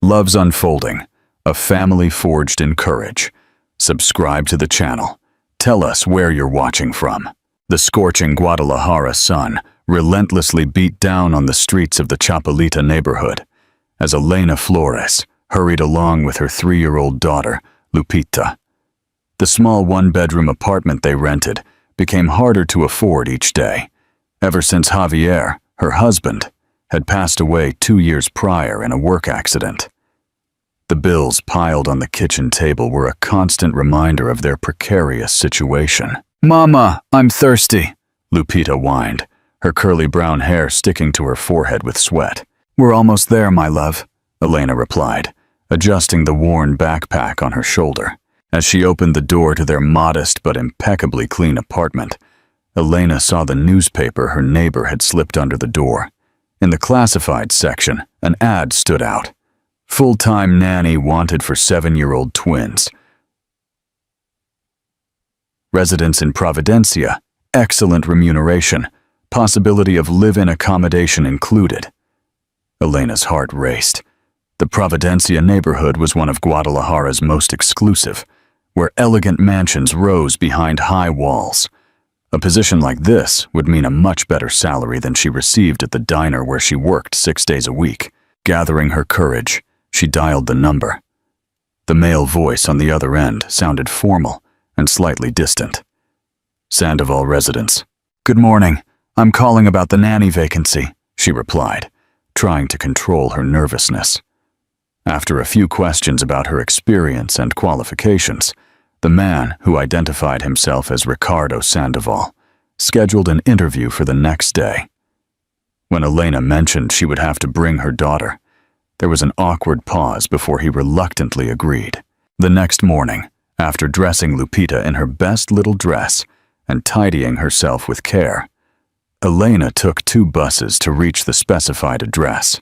Love's unfolding, a family forged in courage. Subscribe to the channel. Tell us where you're watching from. The scorching Guadalajara sun relentlessly beat down on the streets of the Chapalita neighborhood as Elena Flores hurried along with her 3-year-old daughter, Lupita. The small one-bedroom apartment they rented became harder to afford each day, ever since Javier, her husband, had passed away 2 years prior in a work accident. The bills piled on the kitchen table were a constant reminder of their precarious situation. "Mama, I'm thirsty," Lupita whined, her curly brown hair sticking to her forehead with sweat. "We're almost there, my love," Elena replied, adjusting the worn backpack on her shoulder. As she opened the door to their modest but impeccably clean apartment, Elena saw the newspaper her neighbor had slipped under the door. In the classified section, an ad stood out. Full-time nanny wanted for 7-year-old twins. Residence in Providencia, excellent remuneration, possibility of live-in accommodation included. Elena's heart raced. The Providencia neighborhood was one of Guadalajara's most exclusive, where elegant mansions rose behind high walls. A position like this would mean a much better salary than she received at the diner where she worked 6 days a week. Gathering her courage, she dialed the number. The male voice on the other end sounded formal and slightly distant. "Sandoval residence." "Good morning. I'm calling about the nanny vacancy," she replied, trying to control her nervousness. After a few questions about her experience and qualifications, the man, who identified himself as Ricardo Sandoval, scheduled an interview for the next day. When Elena mentioned she would have to bring her daughter, there was an awkward pause before he reluctantly agreed. The next morning, after dressing Lupita in her best little dress and tidying herself with care, Elena took 2 buses to reach the specified address.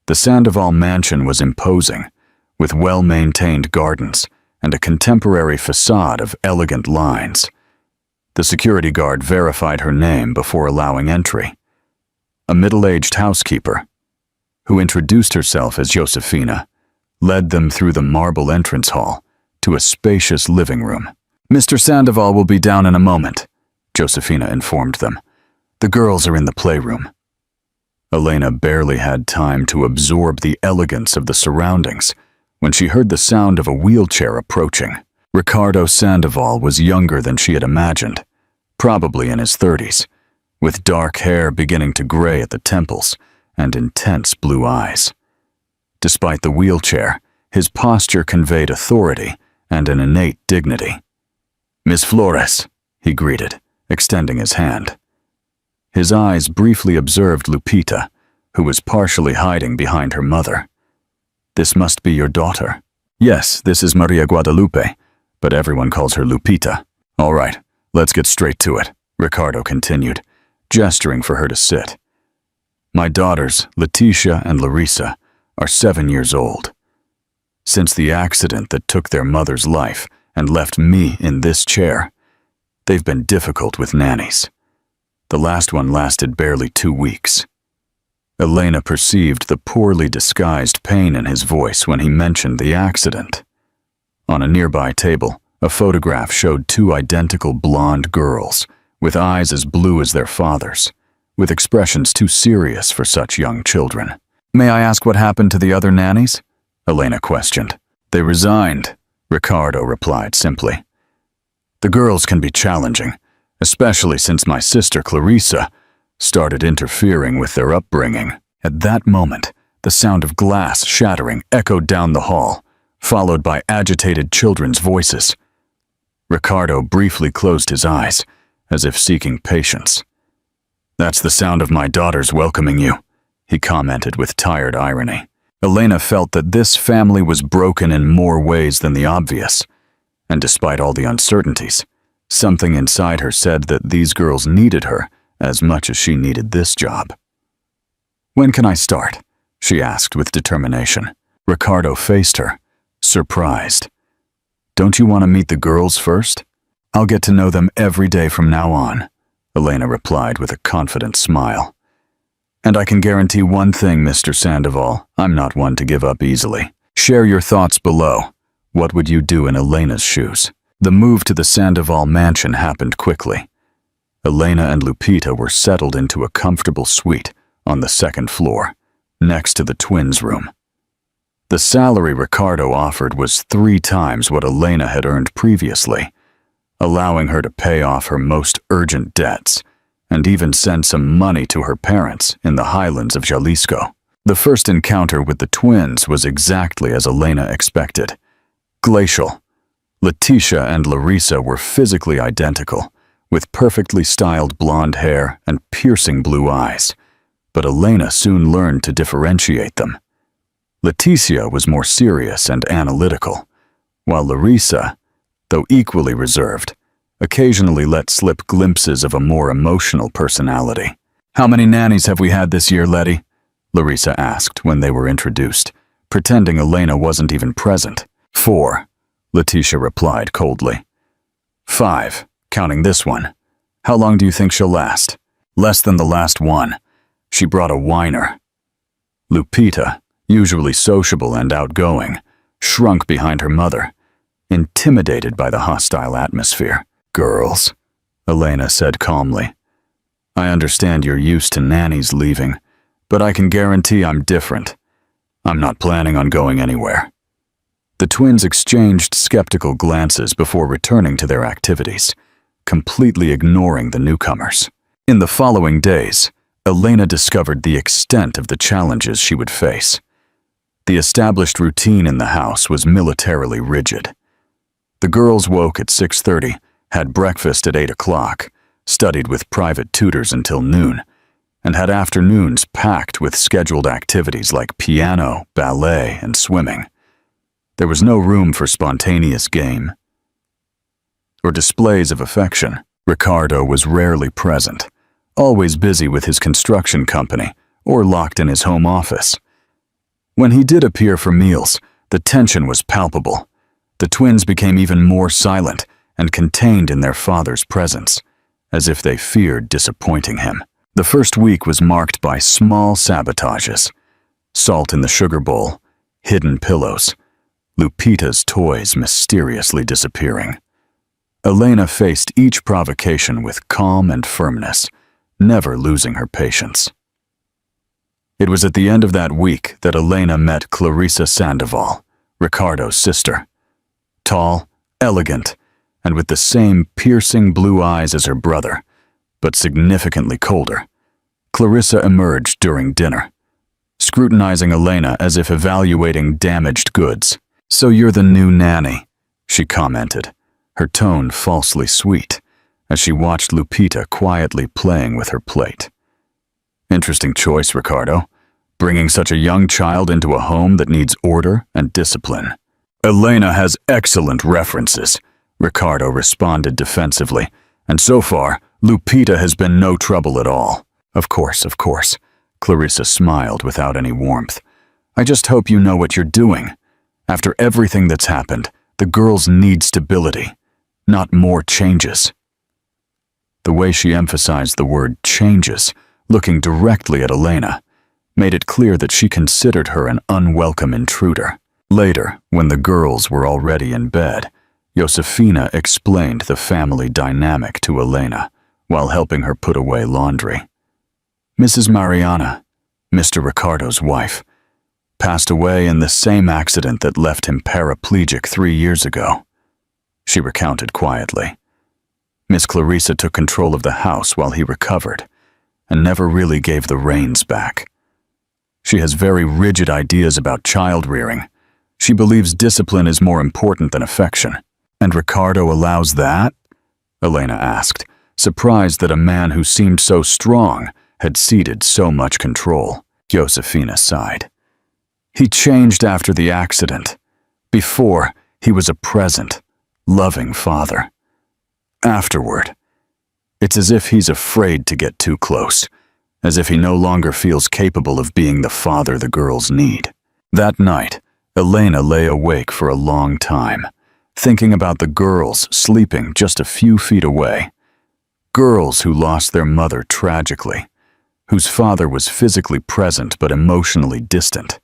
The Sandoval mansion was imposing, with well-maintained gardens and a contemporary facade of elegant lines. The security guard verified her name before allowing entry. A middle-aged housekeeper, who introduced herself as Josefina, led them through the marble entrance hall to a spacious living room. "Mr. Sandoval will be down in a moment," Josefina informed them. "The girls are in the playroom." Elena barely had time to absorb the elegance of the surroundings when she heard the sound of a wheelchair approaching. Ricardo Sandoval was younger than she had imagined, probably in his 30s, with dark hair beginning to gray at the temples and intense blue eyes. Despite the wheelchair, his posture conveyed authority and an innate dignity. "Miss Flores," he greeted, extending his hand. His eyes briefly observed Lupita, who was partially hiding behind her mother. "This must be your daughter." "Yes, this is Maria Guadalupe, but everyone calls her Lupita." "All right, let's get straight to it," Ricardo continued, gesturing for her to sit. "My daughters, Leticia and Larissa, are 7 years old. Since the accident that took their mother's life and left me in this chair, they've been difficult with nannies. The last one lasted barely 2 weeks. Elena perceived the poorly disguised pain in his voice when he mentioned the accident. On a nearby table, a photograph showed 2 identical blonde girls, with eyes as blue as their father's, with expressions too serious for such young children. "May I ask what happened to the other nannies?" Elena questioned. "They resigned," Ricardo replied simply. "The girls can be challenging, especially since my sister Clarissa started interfering with their upbringing." At that moment, the sound of glass shattering echoed down the hall, followed by agitated children's voices. Ricardo briefly closed his eyes, as if seeking patience. "That's the sound of my daughters welcoming you," he commented with tired irony. Elena felt that this family was broken in more ways than the obvious, and despite all the uncertainties, something inside her said that these girls needed her as much as she needed this job. "When can I start?" she asked with determination. Ricardo faced her, surprised. "Don't you want to meet the girls first?" "I'll get to know them every day from now on," Elena replied with a confident smile. And I can guarantee one thing, Mr. Sandoval, I'm not one to give up easily. Share your thoughts below. What would you do in Elena's shoes? The move to the Sandoval mansion happened quickly. Elena and Lupita were settled into a comfortable suite on the second floor, next to the twins' room. The salary Ricardo offered was 3 times what Elena had earned previously, allowing her to pay off her most urgent debts and even send some money to her parents in the highlands of Jalisco. The first encounter with the twins was exactly as Elena expected. Glacial. Leticia and Larissa were physically identical, with perfectly styled blonde hair and piercing blue eyes, but Elena soon learned to differentiate them. Leticia was more serious and analytical, while Larissa, though equally reserved, occasionally let slip glimpses of a more emotional personality. "How many nannies have we had this year, Letty?" Larissa asked when they were introduced, pretending Elena wasn't even present. "4, Leticia replied coldly. "5, counting this one. How long do you think she'll last?" "Less than the last one. She brought a whiner." Lupita, usually sociable and outgoing, shrunk behind her mother, intimidated by the hostile atmosphere. "Girls," Elena said calmly. "I understand you're used to nannies leaving, but I can guarantee I'm different. I'm not planning on going anywhere." The twins exchanged skeptical glances before returning to their activities, completely ignoring the newcomers. In the following days, Elena discovered the extent of the challenges she would face. The established routine in the house was militarily rigid. The girls woke at 6:30, had breakfast at 8 o'clock, studied with private tutors until noon, and had afternoons packed with scheduled activities like piano, ballet, and swimming. There was no room for spontaneous game or displays of affection. Ricardo was rarely present, always busy with his construction company or locked in his home office. When he did appear for meals, the tension was palpable. The twins became even more silent and contained in their father's presence, as if they feared disappointing him. The first week was marked by small sabotages: salt in the sugar bowl, hidden pillows, Lupita's toys mysteriously disappearing. Elena faced each provocation with calm and firmness, never losing her patience. It was at the end of that week that Elena met Clarissa Sandoval, Ricardo's sister. Tall, elegant, and with the same piercing blue eyes as her brother, but significantly colder, Clarissa emerged during dinner, scrutinizing Elena as if evaluating damaged goods. "So you're the new nanny," she commented, her tone falsely sweet, as she watched Lupita quietly playing with her plate. "Interesting choice, Ricardo, bringing such a young child into a home that needs order and discipline." "Elena has excellent references," Ricardo responded defensively, "and so far, Lupita has been no trouble at all." Of course, Clarissa smiled without any warmth. "I just hope you know what you're doing. After everything that's happened, the girls need stability, not more changes." The way she emphasized the word changes, looking directly at Elena, made it clear that she considered her an unwelcome intruder. Later, when the girls were already in bed, Josefina explained the family dynamic to Elena while helping her put away laundry. "Mrs. Mariana, Mr. Ricardo's wife, passed away in the same accident that left him paraplegic 3 years ago," she recounted quietly. "Miss Clarissa took control of the house while he recovered, and never really gave the reins back. She has very rigid ideas about child rearing. She believes discipline is more important than affection." "And Ricardo allows that?" Elena asked, surprised that a man who seemed so strong had ceded so much control. Josefina sighed. "He changed after the accident. Before, he was a present, loving father. Afterward, it's as if he's afraid to get too close, as if he no longer feels capable of being the father the girls need." That night, Elena lay awake for a long time, thinking about the girls sleeping just a few feet away. Girls who lost their mother tragically, whose father was physically present but emotionally distant,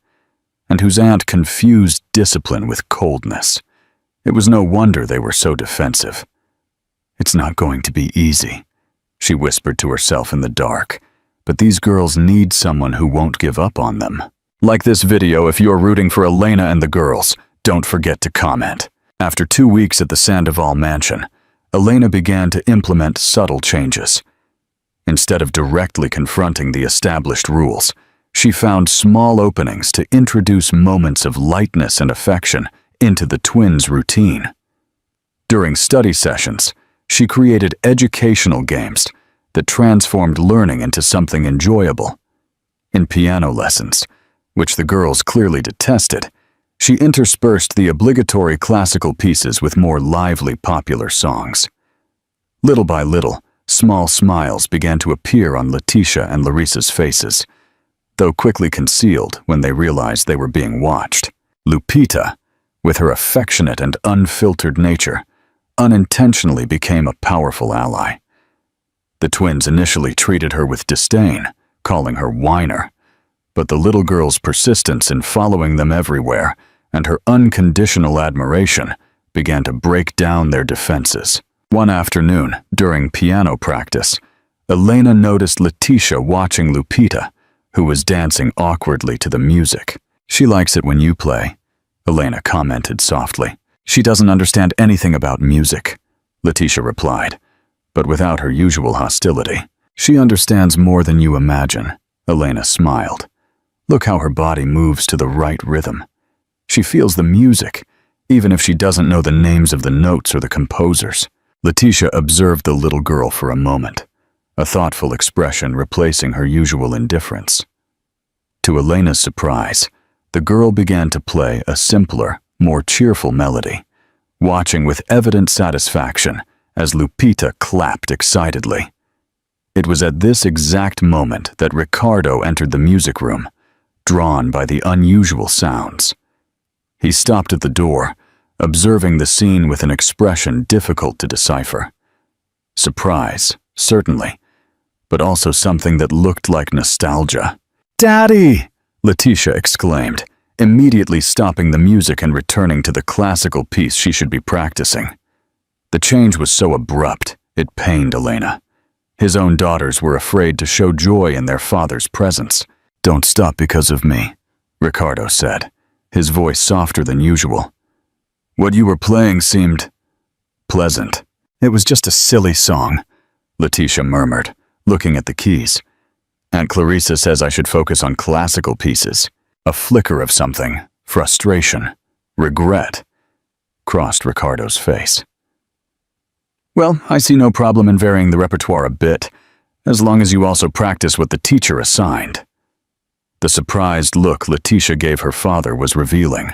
and whose aunt confused discipline with coldness. It was no wonder they were so defensive. "It's not going to be easy," she whispered to herself in the dark, "but these girls need someone who won't give up on them." Like this video if you're rooting for Elena and the girls. Don't forget to comment. After 2 weeks at the Sandoval mansion, Elena began to implement subtle changes. Instead of directly confronting the established rules, she found small openings to introduce moments of lightness and affection into the twins' routine. During study sessions, she created educational games that transformed learning into something enjoyable. In piano lessons, which the girls clearly detested, she interspersed the obligatory classical pieces with more lively popular songs. Little by little, small smiles began to appear on Letitia and Larissa's faces, though quickly concealed when they realized they were being watched. Lupita, with her affectionate and unfiltered nature, unintentionally became a powerful ally. The twins initially treated her with disdain, calling her whiner, but the little girl's persistence in following them everywhere and her unconditional admiration began to break down their defenses. One afternoon, during piano practice, Elena noticed Letitia watching Lupita, who was dancing awkwardly to the music. "She likes it when you play," Elena commented softly. "She doesn't understand anything about music," Letitia replied, but without her usual hostility. "She understands more than you imagine," Elena smiled. "Look how her body moves to the right rhythm. She feels the music, even if she doesn't know the names of the notes or the composers." Letitia observed the little girl for a moment, a thoughtful expression replacing her usual indifference. To Elena's surprise, the girl began to play a simpler, more cheerful melody, watching with evident satisfaction as Lupita clapped excitedly. It was at this exact moment that Ricardo entered the music room, drawn by the unusual sounds. He stopped at the door, observing the scene with an expression difficult to decipher. Surprise, certainly, but also something that looked like nostalgia. "Daddy!" Letitia exclaimed, immediately stopping the music and returning to the classical piece she should be practicing. The change was so abrupt, it pained Elena. His own daughters were afraid to show joy in their father's presence. "Don't stop because of me," Ricardo said, his voice softer than usual. "What you were playing seemed pleasant." "It was just a silly song," Letitia murmured, looking at the keys. "Aunt Clarissa says I should focus on classical pieces." A flicker of something, frustration, regret, crossed Ricardo's face. "Well, I see no problem in varying the repertoire a bit, as long as you also practice what the teacher assigned." The surprised look Letitia gave her father was revealing.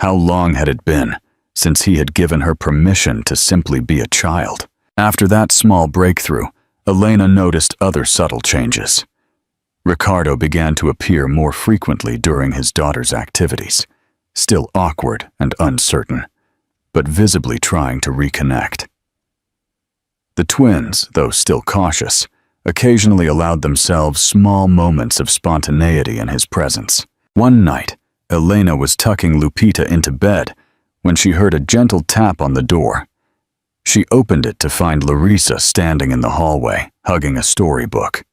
How long had it been since he had given her permission to simply be a child? After that small breakthrough, Elena noticed other subtle changes. Ricardo began to appear more frequently during his daughter's activities, still awkward and uncertain, but visibly trying to reconnect. The twins, though still cautious, occasionally allowed themselves small moments of spontaneity in his presence. One night, Elena was tucking Lupita into bed when she heard a gentle tap on the door. She opened it to find Larissa standing in the hallway, hugging a storybook.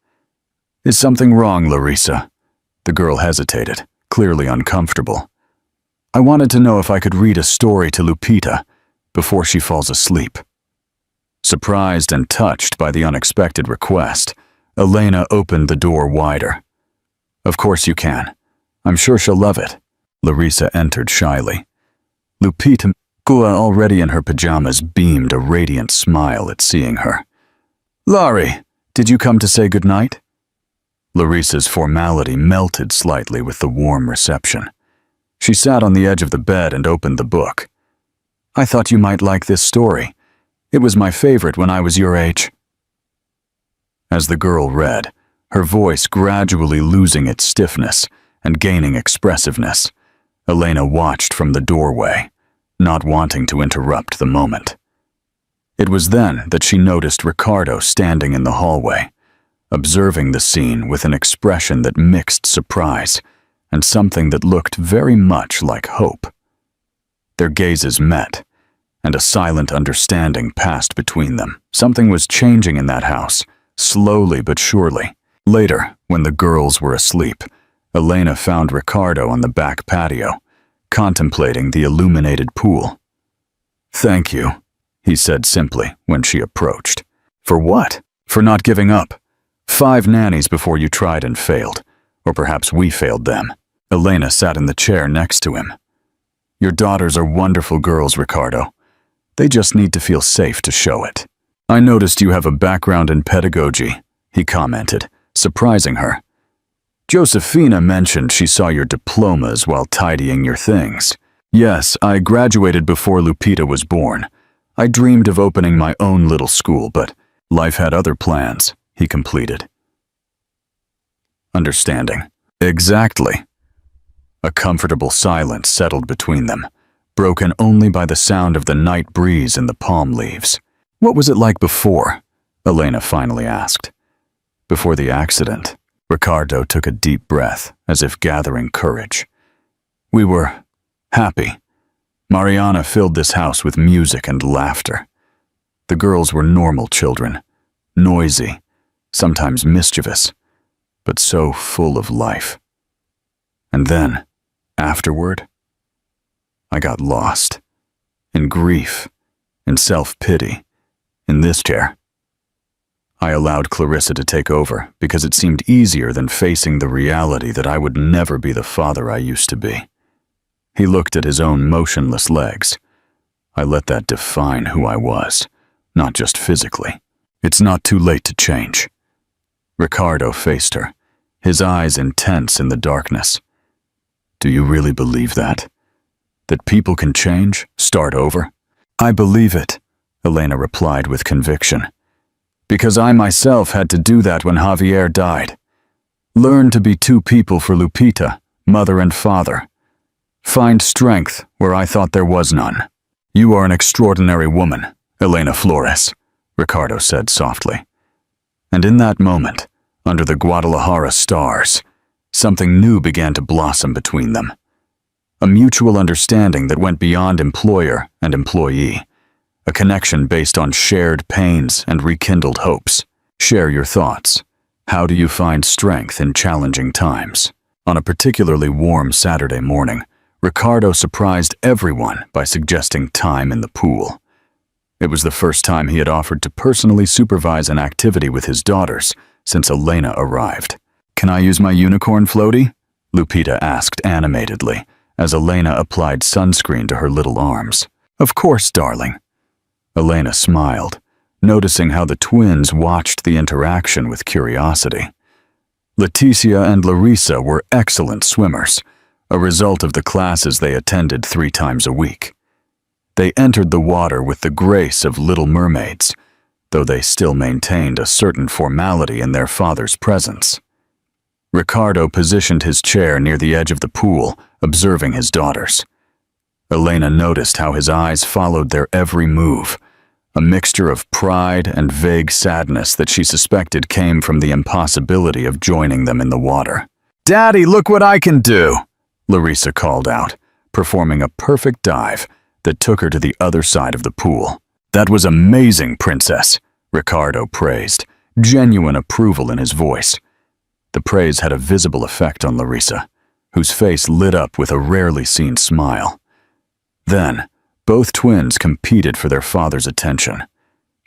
"Is something wrong, Larissa?" The girl hesitated, clearly uncomfortable. "I wanted to know if I could read a story to Lupita before she falls asleep." Surprised and touched by the unexpected request, Elena opened the door wider. "Of course you can. I'm sure she'll love it." Larissa entered shyly. Lupita, already in her pajamas, beamed a radiant smile at seeing her. "Laurie, did you come to say goodnight?" Larissa's formality melted slightly with the warm reception. She sat on the edge of the bed and opened the book. "I thought you might like this story. It was my favorite when I was your age." As the girl read, her voice gradually losing its stiffness and gaining expressiveness, Elena watched from the doorway, not wanting to interrupt the moment. It was then that she noticed Ricardo standing in the hallway, observing the scene with an expression that mixed surprise and something that looked very much like hope. Their gazes met, and a silent understanding passed between them. Something was changing in that house, slowly but surely. Later, when the girls were asleep, Elena found Ricardo on the back patio, contemplating the illuminated pool. "Thank you," he said simply when she approached. "For what?" "For not giving up. 5 nannies before you tried and failed. Or perhaps we failed them." Elena sat in the chair next to him. "Your daughters are wonderful girls, Ricardo. They just need to feel safe to show it." "I noticed you have a background in pedagogy," he commented, surprising her. "Josefina mentioned she saw your diplomas while tidying your things." "Yes, I graduated before Lupita was born. I dreamed of opening my own little school, but life had other plans," he completed. Understanding. Exactly. A comfortable silence settled between them, broken only by the sound of the night breeze in the palm leaves. "What was it like before?" Elena finally asked. "Before the accident." Ricardo took a deep breath, as if gathering courage. "We were happy. Mariana filled this house with music and laughter. The girls were normal children, noisy, sometimes mischievous, but so full of life. And then, afterward, I got lost. In grief, in self-pity, in this chair. I allowed Clarissa to take over because it seemed easier than facing the reality that I would never be the father I used to be." He looked at his own motionless legs. "I let that define who I was, not just physically. It's not too late to change." Ricardo faced her, his eyes intense in the darkness. "Do you really believe that? That people can change, start over?" "I believe it," Elena replied with conviction. "Because I myself had to do that when Javier died. Learn to be 2 people for Lupita, mother and father. Find strength where I thought there was none." "You are an extraordinary woman, Elena Flores," Ricardo said softly. And in that moment, under the Guadalajara stars, something new began to blossom between them. A mutual understanding that went beyond employer and employee. A connection based on shared pains and rekindled hopes. Share your thoughts. How do you find strength in challenging times? On a particularly warm Saturday morning, Ricardo surprised everyone by suggesting time in the pool. It was the first time he had offered to personally supervise an activity with his daughters since Elena arrived. "Can I use my unicorn floaty?" Lupita asked animatedly, as Elena applied sunscreen to her little arms. "Of course, darling." Elena smiled, noticing how the twins watched the interaction with curiosity. Leticia and Larissa were excellent swimmers, a result of the classes they attended 3 times a week. They entered the water with the grace of little mermaids, though they still maintained a certain formality in their father's presence. Ricardo positioned his chair near the edge of the pool, observing his daughters. Elena noticed how his eyes followed their every move, a mixture of pride and vague sadness that she suspected came from the impossibility of joining them in the water. "Daddy, look what I can do!" Larissa called out, performing a perfect dive that took her to the other side of the pool. "That was amazing, princess," Ricardo praised, genuine approval in his voice. The praise had a visible effect on Larissa, whose face lit up with a rarely seen smile. Then, both twins competed for their father's attention,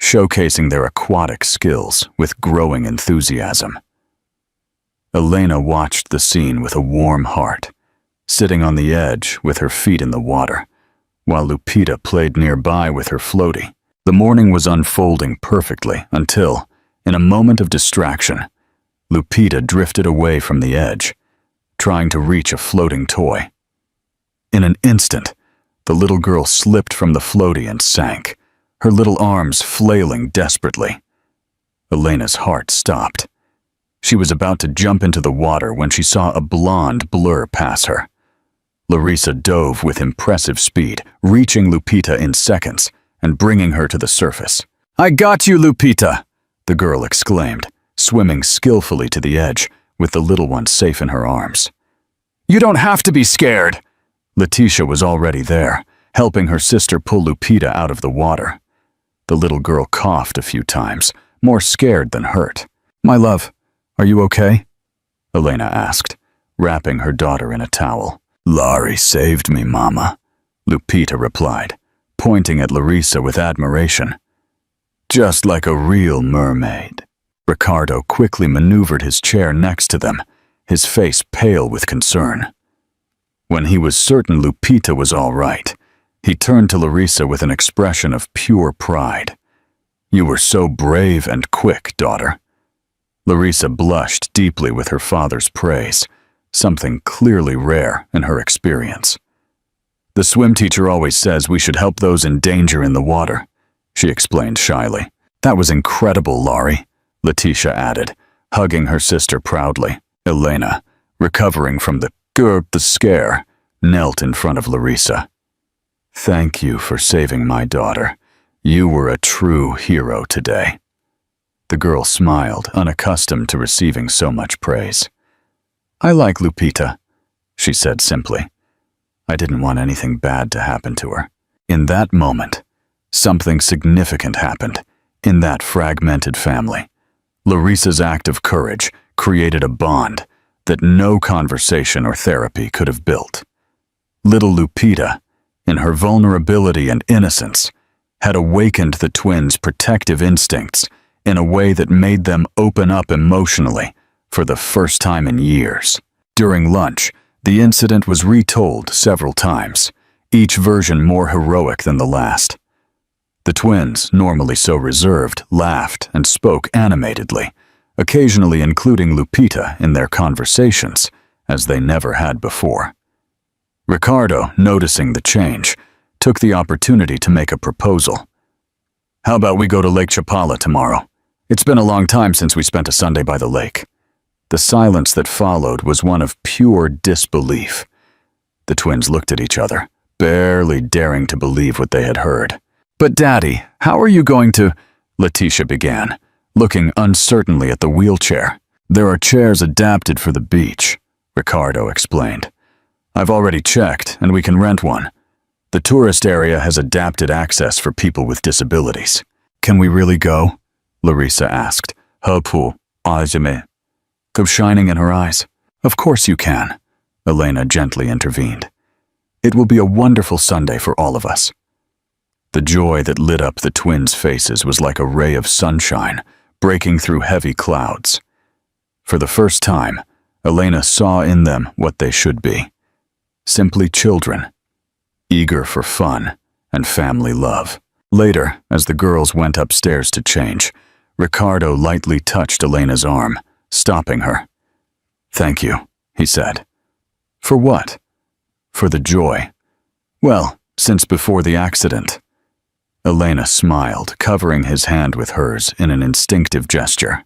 showcasing their aquatic skills with growing enthusiasm. Elena watched the scene with a warm heart, sitting on the edge with her feet in the water, while Lupita played nearby with her floaty. The morning was unfolding perfectly until, in a moment of distraction, Lupita drifted away from the edge, trying to reach a floating toy. In an instant, the little girl slipped from the floaty and sank, her little arms flailing desperately. Elena's heart stopped. She was about to jump into the water when she saw a blonde blur pass her. Larissa dove with impressive speed, reaching Lupita in seconds and bringing her to the surface. "I got you, Lupita!" the girl exclaimed, swimming skillfully to the edge, with the little one safe in her arms. "You don't have to be scared!" Letitia was already there, helping her sister pull Lupita out of the water. The little girl coughed a few times, more scared than hurt. "My love, are you okay?" Elena asked, wrapping her daughter in a towel. "Laurie saved me, Mama," Lupita replied, pointing at Larissa with admiration. "Just like a real mermaid." Ricardo quickly maneuvered his chair next to them, his face pale with concern. When he was certain Lupita was all right, he turned to Larissa with an expression of pure pride. "You were so brave and quick, daughter." Larissa blushed deeply with her father's praise, something clearly rare in her experience. "The swim teacher always says we should help those in danger in the water," she explained shyly. "That was incredible, Laurie," Letitia added, hugging her sister proudly. Elena, recovering from the scare, knelt in front of Larissa. "Thank you for saving my daughter. You were a true hero today." The girl smiled, unaccustomed to receiving so much praise. "I like Lupita," she said simply. "I didn't want anything bad to happen to her." In that moment, something significant happened in that fragmented family. Larissa's act of courage created a bond that no conversation or therapy could have built. Little Lupita, in her vulnerability and innocence, had awakened the twins' protective instincts in a way that made them open up emotionally for the first time in years. During lunch, the incident was retold several times, each version more heroic than the last. The twins, normally so reserved, laughed and spoke animatedly, occasionally including Lupita in their conversations, as they never had before. Ricardo, noticing the change, took the opportunity to make a proposal. "How about we go to Lake Chapala tomorrow? It's been a long time since we spent a Sunday by the lake." The silence that followed was one of pure disbelief. The twins looked at each other, barely daring to believe what they had heard. "But Daddy, how are you going to—" Letitia began, looking uncertainly at the wheelchair. "There are chairs adapted for the beach," Ricardo explained. "I've already checked, and we can rent one. The tourist area has adapted access for people with disabilities." "Can we really go?" Larissa asked, hopeful, shining in her eyes. "Of course you can," Elena gently intervened. "It will be a wonderful Sunday for all of us." The joy that lit up the twins' faces was like a ray of sunshine, breaking through heavy clouds. For the first time, Elena saw in them what they should be. Simply children, eager for fun and family love. Later, as the girls went upstairs to change, Ricardo lightly touched Elena's arm, stopping her. "Thank you," he said. "For what?" "For the joy. Well, since before the accident." Elena smiled, covering his hand with hers in an instinctive gesture.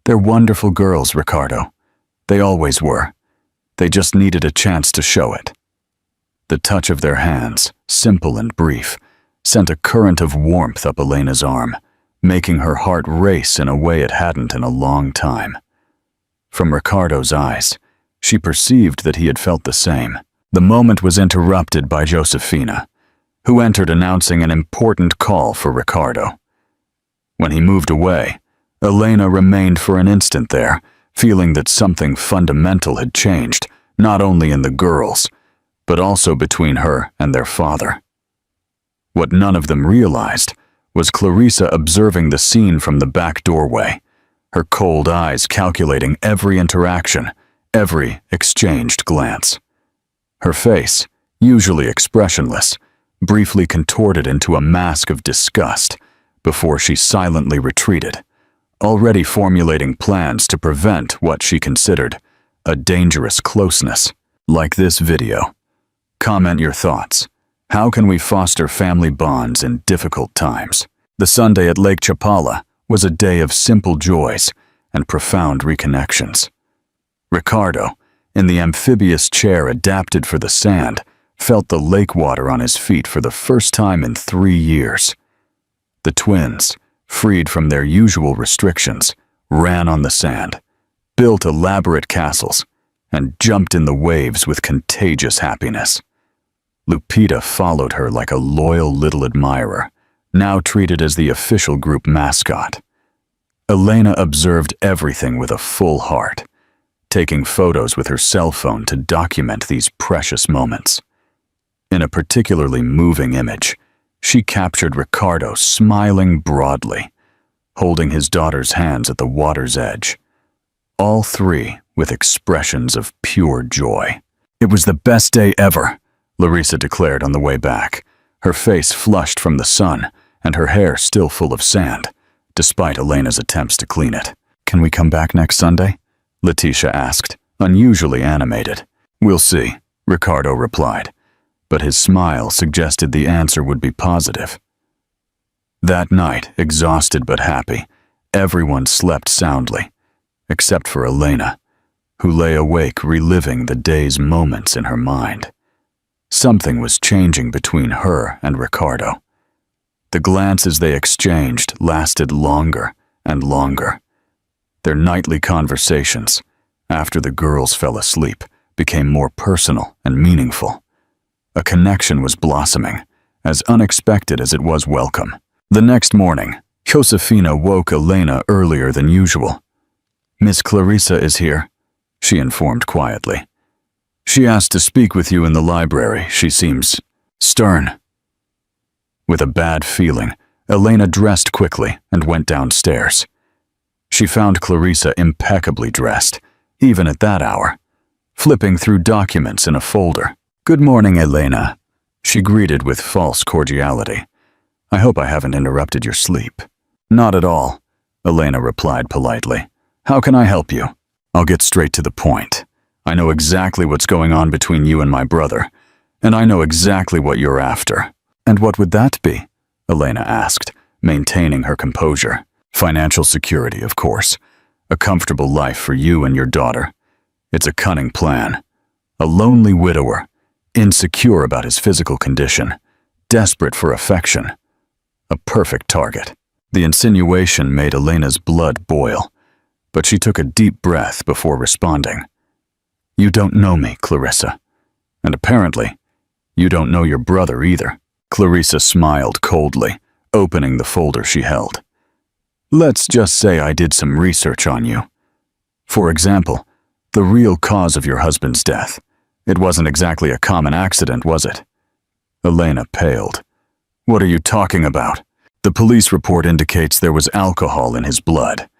"They're wonderful girls, Ricardo. They always were. They just needed a chance to show it." The touch of their hands, simple and brief, sent a current of warmth up Elena's arm, making her heart race in a way it hadn't in a long time. From Ricardo's eyes, she perceived that he had felt the same. The moment was interrupted by Josefina, who entered announcing an important call for Ricardo. When he moved away, Elena remained for an instant there, feeling that something fundamental had changed, not only in the girls, but also between her and their father. What none of them realized was Clarissa observing the scene from the back doorway, her cold eyes calculating every interaction, every exchanged glance. Her face, usually expressionless, briefly contorted into a mask of disgust before she silently retreated, already formulating plans to prevent what she considered a dangerous closeness. Like this video. Comment your thoughts. How can we foster family bonds in difficult times? The Sunday at Lake Chapala was a day of simple joys and profound reconnections. Ricardo, in the amphibious chair adapted for the sand, felt the lake water on his feet for the first time in 3 years. The twins, freed from their usual restrictions, ran on the sand, built elaborate castles, and jumped in the waves with contagious happiness. Lupita followed her like a loyal little admirer, now treated as the official group mascot. Elena observed everything with a full heart, taking photos with her cell phone to document these precious moments. In a particularly moving image, she captured Ricardo smiling broadly, holding his daughter's hands at the water's edge, all three with expressions of pure joy. "It was the best day ever," Larissa declared on the way back, her face flushed from the sun and her hair still full of sand, despite Elena's attempts to clean it. "Can we come back next Sunday?" Letitia asked, unusually animated. "We'll see," Ricardo replied, but his smile suggested the answer would be positive. That night, exhausted but happy, everyone slept soundly, except for Elena, who lay awake reliving the day's moments in her mind. Something was changing between her and Ricardo. The glances they exchanged lasted longer and longer. Their nightly conversations, after the girls fell asleep, became more personal and meaningful. A connection was blossoming, as unexpected as it was welcome. The next morning, Josefina woke Elena earlier than usual. "Miss Clarissa is here," she informed quietly. "She asked to speak with you in the library. She seems stern." With a bad feeling, Elena dressed quickly and went downstairs. She found Clarissa impeccably dressed, even at that hour, flipping through documents in a folder. "Good morning, Elena," she greeted with false cordiality. "I hope I haven't interrupted your sleep." "Not at all," Elena replied politely. "How can I help you?" "I'll get straight to the point. I know exactly what's going on between you and my brother, and I know exactly what you're after." "And what would that be?" Elena asked, maintaining her composure. "Financial security, of course. A comfortable life for you and your daughter. It's a cunning plan. A lonely widower, insecure about his physical condition, desperate for affection. A perfect target." The insinuation made Elena's blood boil, but she took a deep breath before responding. "You don't know me, Clarissa. And apparently, you don't know your brother either." Clarissa smiled coldly, opening the folder she held. "Let's just say I did some research on you. For example, the real cause of your husband's death. It wasn't exactly a common accident, was it?" Elena paled. "What are you talking about?" "The police report indicates there was alcohol in his blood.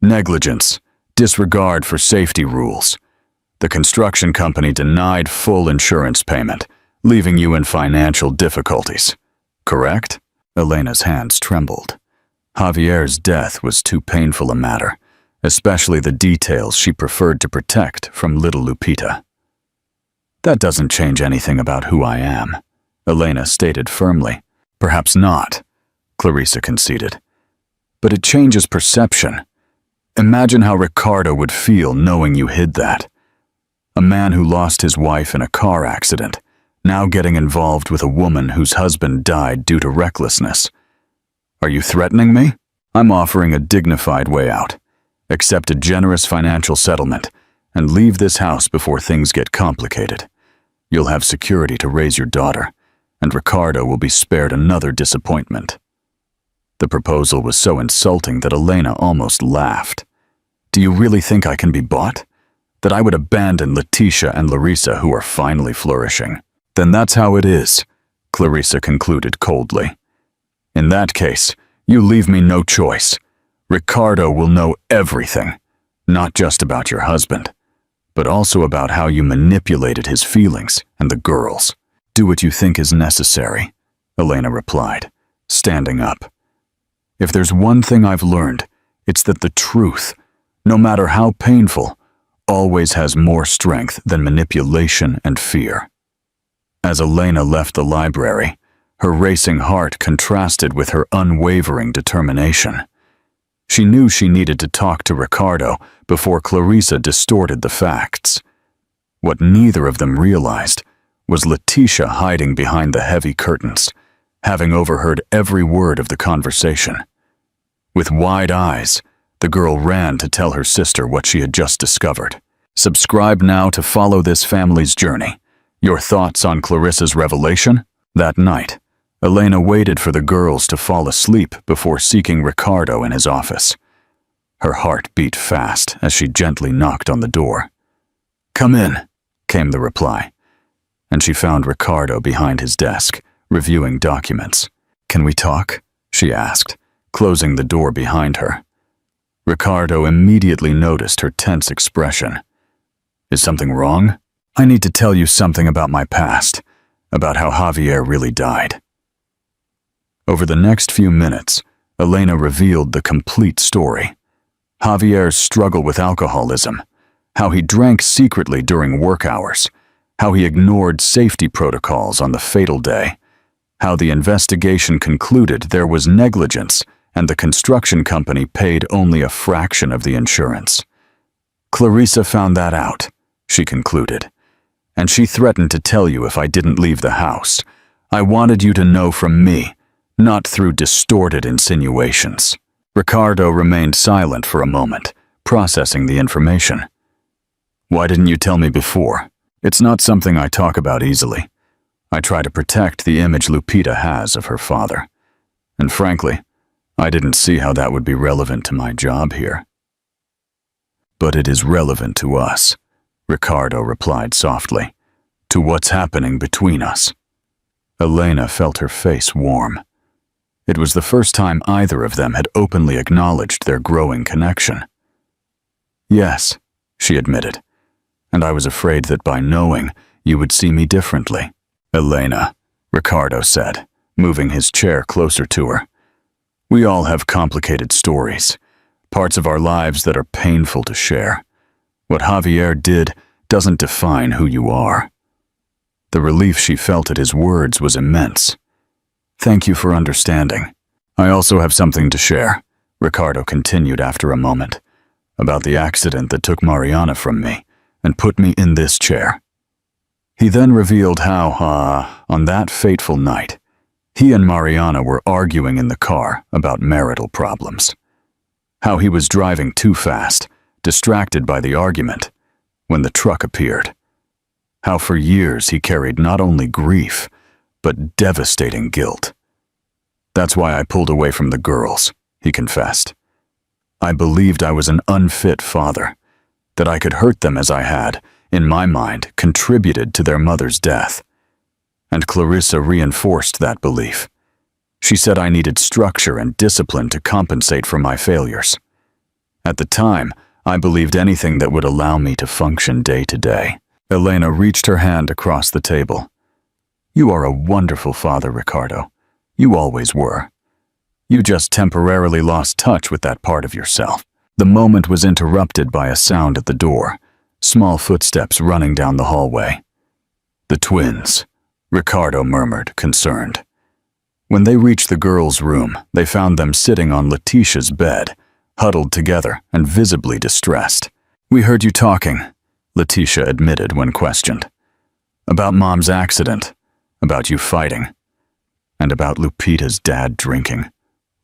Negligence, disregard for safety rules. The construction company denied full insurance payment, leaving you in financial difficulties. Correct?" Elena's hands trembled. Javier's death was too painful a matter, especially the details she preferred to protect from little Lupita. "That doesn't change anything about who I am," Elena stated firmly. "Perhaps not," Clarissa conceded. "But it changes perception. Imagine how Ricardo would feel knowing you hid that. A man who lost his wife in a car accident, now getting involved with a woman whose husband died due to recklessness. Are you threatening me? I'm offering a dignified way out. Accept a generous financial settlement and leave this house before things get complicated. You'll have security to raise your daughter, and Ricardo will be spared another disappointment." The proposal was so insulting that Elena almost laughed. "Do you really think I can be bought? That I would abandon Letitia and Larissa, who are finally flourishing?" "Then that's how it is," Clarissa concluded coldly. "In that case, you leave me no choice. Ricardo will know everything, not just about your husband, but also about how you manipulated his feelings and the girls." "Do what you think is necessary," Elena replied, standing up. "If there's one thing I've learned, it's that the truth, no matter how painful, always has more strength than manipulation and fear." As Elena left the library, her racing heart contrasted with her unwavering determination. She knew she needed to talk to Ricardo before Clarissa distorted the facts. What neither of them realized was Letitia hiding behind the heavy curtains, having overheard every word of the conversation. With wide eyes, The girl ran to tell her sister what she had just discovered. Subscribe now to follow this family's journey. Your thoughts on Clarissa's revelation? That night, Elena waited for the girls to fall asleep before seeking Ricardo in his office. Her heart beat fast as she gently knocked on the door. "Come in," came the reply, and she found Ricardo behind his desk, reviewing documents. "Can we talk?" she asked, closing the door behind her. Ricardo immediately noticed her tense expression. "Is something wrong? I need to tell you something about my past, about how Javier really died." Over the next few minutes, Elena revealed the complete story. Javier's struggle with alcoholism, how he drank secretly during work hours, how he ignored safety protocols on the fatal day, how the investigation concluded there was negligence and the construction company paid only a fraction of the insurance. "Clarissa found that out," she concluded, "and she threatened to tell you if I didn't leave the house. I wanted you to know from me, not through distorted insinuations." Ricardo remained silent for a moment, processing the information. "Why didn't you tell me before? It's not something I talk about easily. I try to protect the image Lupita has of her father. And frankly, I didn't see how that would be relevant to my job here." "But it is relevant to us," Ricardo replied softly, "to what's happening between us." Elena felt her face warm. It was the first time either of them had openly acknowledged their growing connection. "Yes," she admitted, "and I was afraid that by knowing, you would see me differently." "Elena," Ricardo said, moving his chair closer to her, "we all have complicated stories, parts of our lives that are painful to share. What Javier did doesn't define who you are." The relief she felt at his words was immense. "Thank you for understanding. I also have something to share," Ricardo continued after a moment, "about the accident that took Mariana from me and put me in this chair." He then revealed how, on that fateful night, he and Mariana were arguing in the car about marital problems. How he was driving too fast, distracted by the argument, when the truck appeared. How for years he carried not only grief, but devastating guilt. "That's why I pulled away from the girls," he confessed. "I believed I was an unfit father, that I could hurt them as I had, in my mind, contributed to their mother's death. And Clarissa reinforced that belief. She said I needed structure and discipline to compensate for my failures. At the time, I believed anything that would allow me to function day to day." Elena reached her hand across the table. "You are a wonderful father, Ricardo. You always were. You just temporarily lost touch with that part of yourself." The moment was interrupted by a sound at the door, small footsteps running down the hallway. "The twins," Ricardo murmured, concerned. When they reached the girls' room, they found them sitting on Letitia's bed, huddled together and visibly distressed. "We heard you talking," Letitia admitted when questioned. "About Mom's accident, about you fighting, and about Lupita's dad drinking,"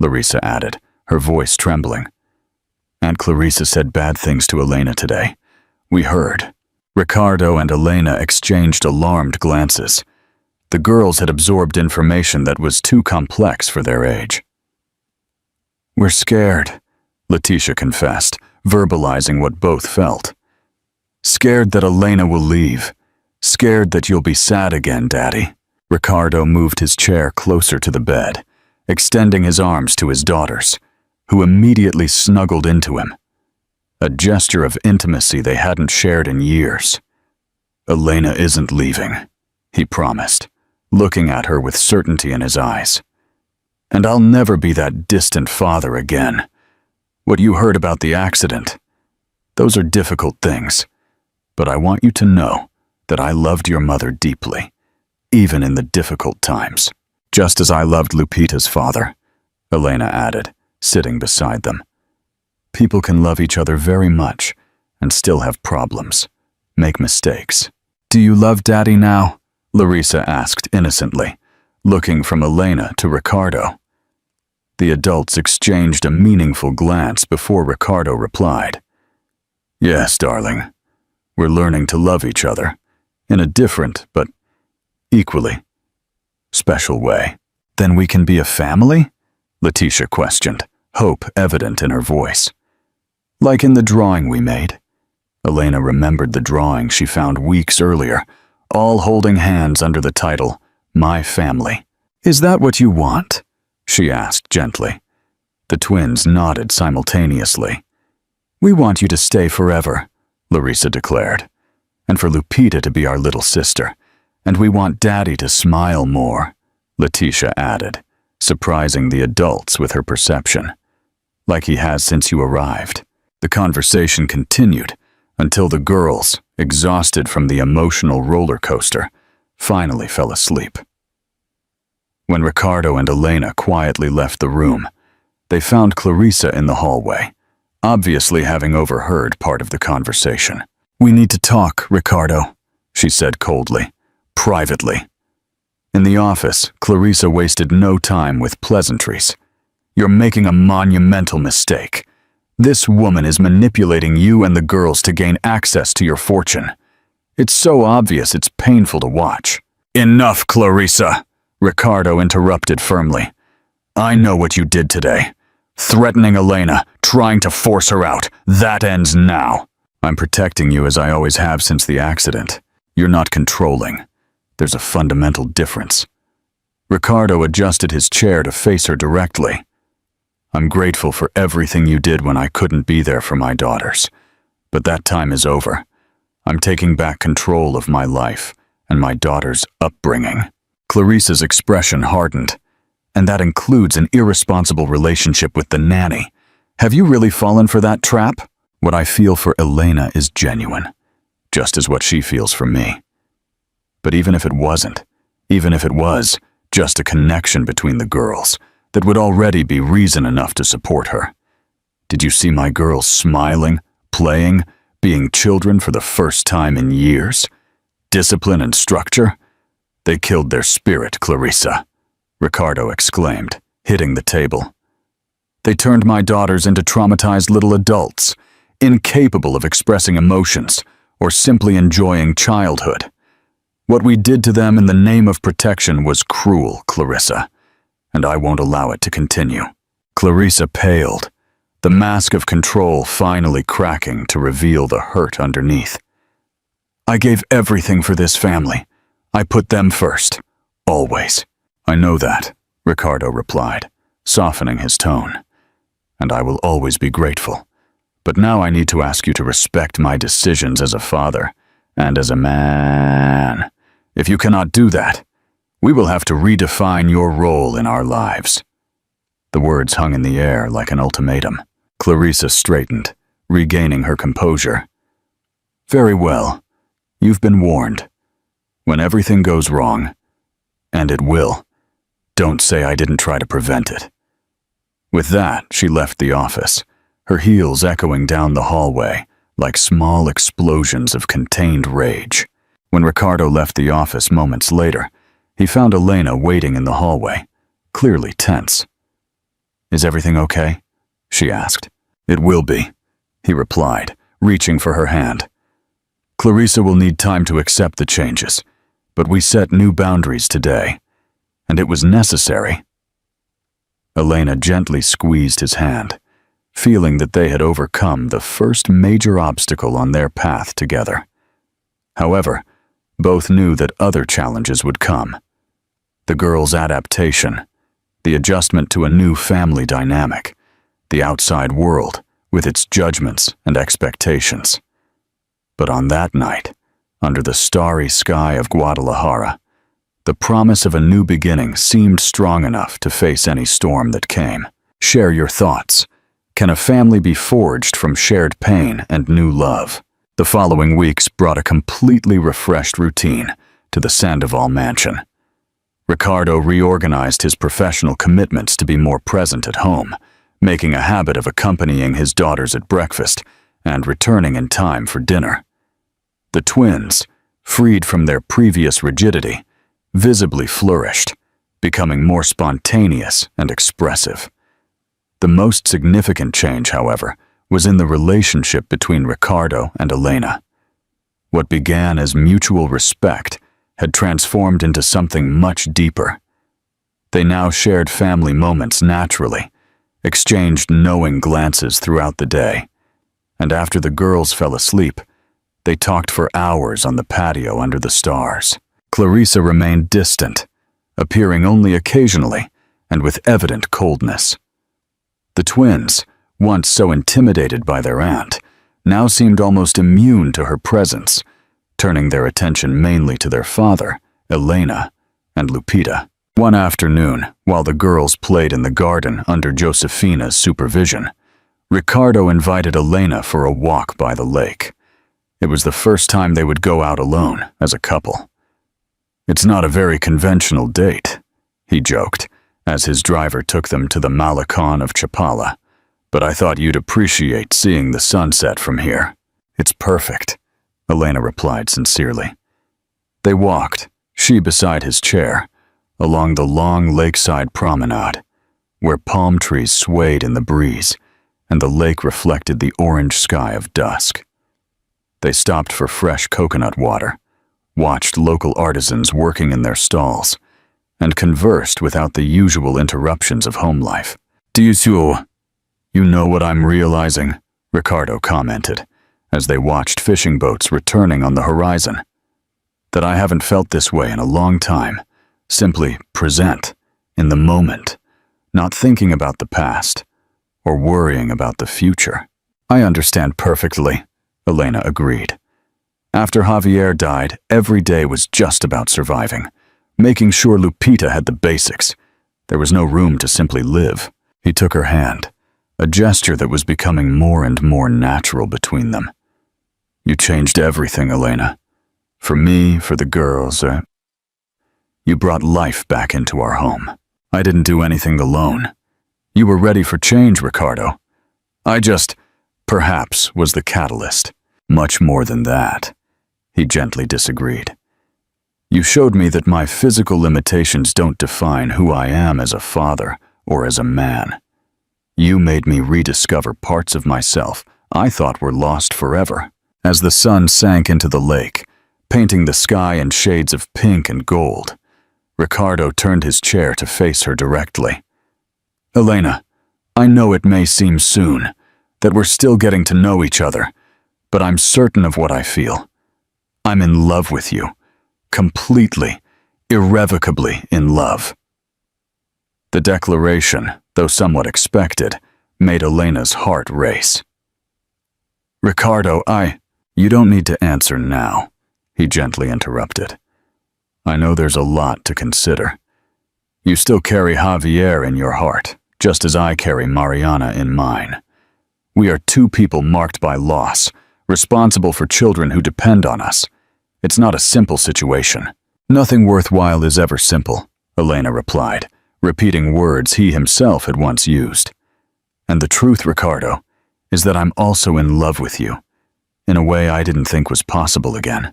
Larissa added, her voice trembling. "Aunt Clarissa said bad things to Elena today. We heard." Ricardo and Elena exchanged alarmed glances. The girls had absorbed information that was too complex for their age. "We're scared," Letitia confessed, verbalizing what both felt. "Scared that Elena will leave. Scared that you'll be sad again, Daddy." Ricardo moved his chair closer to the bed, extending his arms to his daughters, who immediately snuggled into him. A gesture of intimacy they hadn't shared in years. "Elena isn't leaving," he promised, looking at her with certainty in his eyes. "And I'll never be that distant father again. What you heard about the accident, those are difficult things, but I want you to know that I loved your mother deeply, even in the difficult times, just as I loved Lupita's father," Elena added, sitting beside them. "People can love each other very much and still have problems, make mistakes." "Do you love Daddy now?" Larissa asked innocently, looking from Elena to Ricardo. The adults exchanged a meaningful glance before Ricardo replied. Yes, darling. We're learning to love each other in a different but equally special way. Then we can be a family? Letitia questioned, hope evident in her voice. Like in the drawing we made. Elena remembered the drawing she found weeks earlier, all holding hands under the title, My Family. Is that what you want? She asked gently. The twins nodded simultaneously. We want you to stay forever, Larissa declared, and for Lupita to be our little sister, and we want Daddy to smile more, Letitia added, surprising the adults with her perception. Like he has since you arrived. The conversation continued until the girls, exhausted from the emotional roller coaster, finally fell asleep. When Ricardo and Elena quietly left the room, they found Clarissa in the hallway, obviously having overheard part of the conversation. We need to talk, Ricardo, she said coldly, privately. In the office, Clarissa wasted no time with pleasantries. You're making a monumental mistake. This woman is manipulating you and the girls to gain access to your fortune. It's so obvious it's painful to watch. Enough, Clarissa, Ricardo interrupted firmly. I know what you did today. Threatening Elena, trying to force her out. That ends now. I'm protecting you as I always have since the accident. You're not controlling. There's a fundamental difference. Ricardo adjusted his chair to face her directly. I'm grateful for everything you did when I couldn't be there for my daughters. But that time is over. I'm taking back control of my life and my daughter's upbringing. Clarissa's expression hardened. And that includes an irresponsible relationship with the nanny. Have you really fallen for that trap? What I feel for Elena is genuine, just as what she feels for me. But even if it wasn't, even if it was just a connection between the girls, that would already be reason enough to support her. Did you see my girls smiling, playing, being children for the first time in years? Discipline and structure? They killed their spirit, Clarissa, Ricardo exclaimed, hitting the table. They turned my daughters into traumatized little adults, incapable of expressing emotions or simply enjoying childhood. What we did to them in the name of protection was cruel, Clarissa, and I won't allow it to continue. Clarissa paled, the mask of control finally cracking to reveal the hurt underneath. I gave everything for this family. I put them first, always. I know that, Ricardo replied, softening his tone. And I will always be grateful. But now I need to ask you to respect my decisions as a father and as a man. If you cannot do that, we will have to redefine your role in our lives. The words hung in the air like an ultimatum. Clarissa straightened, regaining her composure. Very well. You've been warned. When everything goes wrong, and it will, don't say I didn't try to prevent it. With that, she left the office, her heels echoing down the hallway like small explosions of contained rage. When Ricardo left the office moments later, he found Elena waiting in the hallway, clearly tense. Is everything okay? She asked. It will be, he replied, reaching for her hand. Clarissa will need time to accept the changes, but we set new boundaries today, and it was necessary. Elena gently squeezed his hand, feeling that they had overcome the first major obstacle on their path together. However, both knew that other challenges would come. The girl's adaptation, the adjustment to a new family dynamic, the outside world with its judgments and expectations. But on that night, under the starry sky of Guadalajara, the promise of a new beginning seemed strong enough to face any storm that came. Share your thoughts. Can a family be forged from shared pain and new love? The following weeks brought a completely refreshed routine to the Sandoval mansion. Ricardo reorganized his professional commitments to be more present at home, making a habit of accompanying his daughters at breakfast and returning in time for dinner. The twins, freed from their previous rigidity, visibly flourished, becoming more spontaneous and expressive. The most significant change, however, was in the relationship between Ricardo and Elena. What began as mutual respect had transformed into something much deeper. They now shared family moments naturally, exchanged knowing glances throughout the day, and after the girls fell asleep, they talked for hours on the patio under the stars. Clarissa remained distant, appearing only occasionally and with evident coldness. The twins, once so intimidated by their aunt, now seemed almost immune to her presence, turning their attention mainly to their father, Elena, and Lupita. One afternoon, while the girls played in the garden under Josefina's supervision, Ricardo invited Elena for a walk by the lake. It was the first time they would go out alone as a couple. "It's not a very conventional date," he joked, as his driver took them to the Malecon of Chapala, "but I thought you'd appreciate seeing the sunset from here." "It's perfect," Elena replied sincerely. They walked, she beside his chair, along the long lakeside promenade, where palm trees swayed in the breeze and the lake reflected the orange sky of dusk. They stopped for fresh coconut water, watched local artisans working in their stalls, and conversed without the usual interruptions of home life. You know what I'm realizing," Ricardo commented, as they watched fishing boats returning on the horizon. "That I haven't felt this way in a long time, simply present, in the moment, not thinking about the past, or worrying about the future." "I understand perfectly," Elena agreed. After Javier died, every day was just about surviving, making sure Lupita had the basics. There was no room to simply live. He took her hand, a gesture that was becoming more and more natural between them. "You changed everything, Elena. For me, for the girls. You brought life back into our home. I didn't do anything alone. You were ready for change, Ricardo. I just, perhaps, was the catalyst. Much more than that," he gently disagreed. "You showed me that my physical limitations don't define who I am as a father or as a man. You made me rediscover parts of myself I thought were lost forever." As the sun sank into the lake, painting the sky in shades of pink and gold, Ricardo turned his chair to face her directly. "Elena, I know it may seem soon, that we're still getting to know each other, but I'm certain of what I feel. I'm in love with you. Completely, irrevocably in love." The declaration, though somewhat expected, made Elena's heart race. "Ricardo, You don't need to answer now," he gently interrupted. "I know there's a lot to consider. You still carry Javier in your heart, just as I carry Mariana in mine. We are two people marked by loss, responsible for children who depend on us. It's not a simple situation." "Nothing worthwhile is ever simple," Elena replied, repeating words he himself had once used. "And the truth, Ricardo, is that I'm also in love with you, in a way I didn't think was possible again."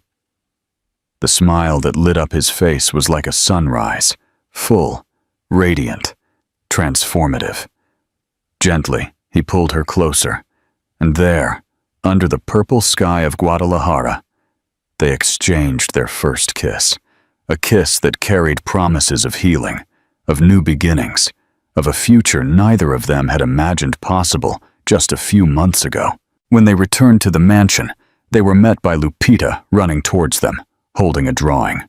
The smile that lit up his face was like a sunrise, full, radiant, transformative. Gently, he pulled her closer, and there, under the purple sky of Guadalajara, they exchanged their first kiss, a kiss that carried promises of healing, of new beginnings, of a future neither of them had imagined possible just a few months ago. When they returned to the mansion, they were met by Lupita running towards them, holding a drawing.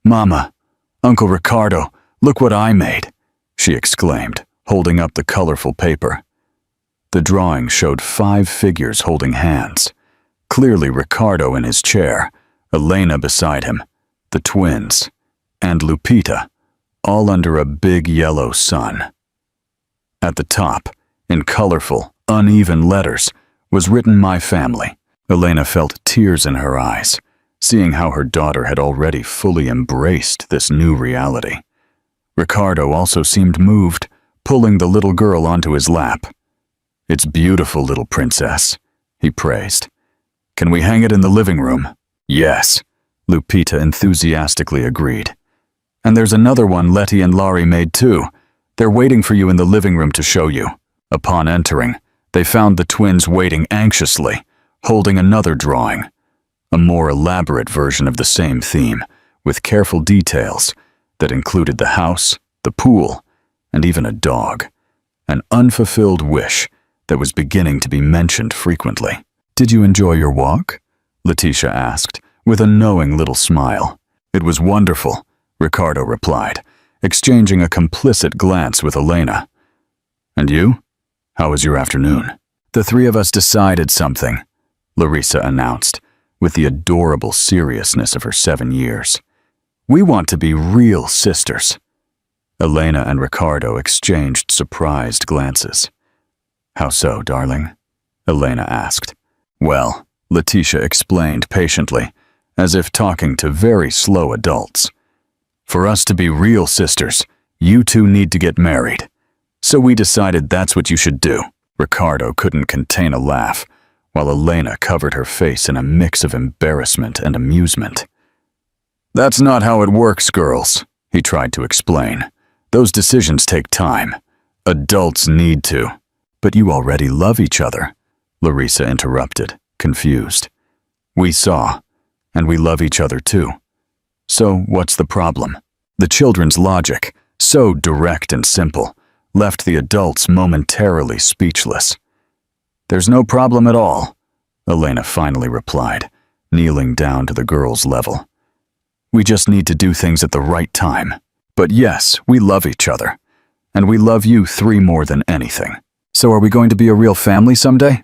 "Mama, Uncle Ricardo, look what I made," she exclaimed, holding up the colorful paper. The drawing showed 5 figures holding hands. Clearly Ricardo in his chair, Elena beside him, the twins, and Lupita, all under a big yellow sun. At the top, in colorful, uneven letters, was written "My family." Elena felt tears in her eyes, seeing how her daughter had already fully embraced this new reality. Ricardo also seemed moved, pulling the little girl onto his lap. "It's beautiful, little princess," he praised. "Can we hang it in the living room?" "Yes," Lupita enthusiastically agreed. "And there's another one Letty and Laurie made too. They're waiting for you in the living room to show you," Upon entering, they found the twins waiting anxiously, holding another drawing, a more elaborate version of the same theme, with careful details that included the house, the pool, and even a dog, an unfulfilled wish that was beginning to be mentioned frequently. "Did you enjoy your walk?" Letitia asked, with a knowing little smile. "It was wonderful," Ricardo replied, exchanging a complicit glance with Elena. "And you? How was your afternoon?" "The three of us decided something," Larissa announced, with the adorable seriousness of her 7 years. "We want to be real sisters." Elena and Ricardo exchanged surprised glances. "How so, darling?" Elena asked. "Well," Letitia explained patiently, as if talking to very slow adults. "For us to be real sisters, you two need to get married. So we decided that's what you should do." Ricardo couldn't contain a laugh, while Elena covered her face in a mix of embarrassment and amusement. "That's not how it works, girls," he tried to explain. "Those decisions take time. Adults need to." "But you already love each other," Larissa interrupted, confused. "We saw, and we love each other too. So what's the problem?" The children's logic, so direct and simple, left the adults momentarily speechless. "There's no problem at all," Elena finally replied, kneeling down to the girls' level. "We just need to do things at the right time. But yes, we love each other. And we love you three more than anything." "So are we going to be a real family someday?"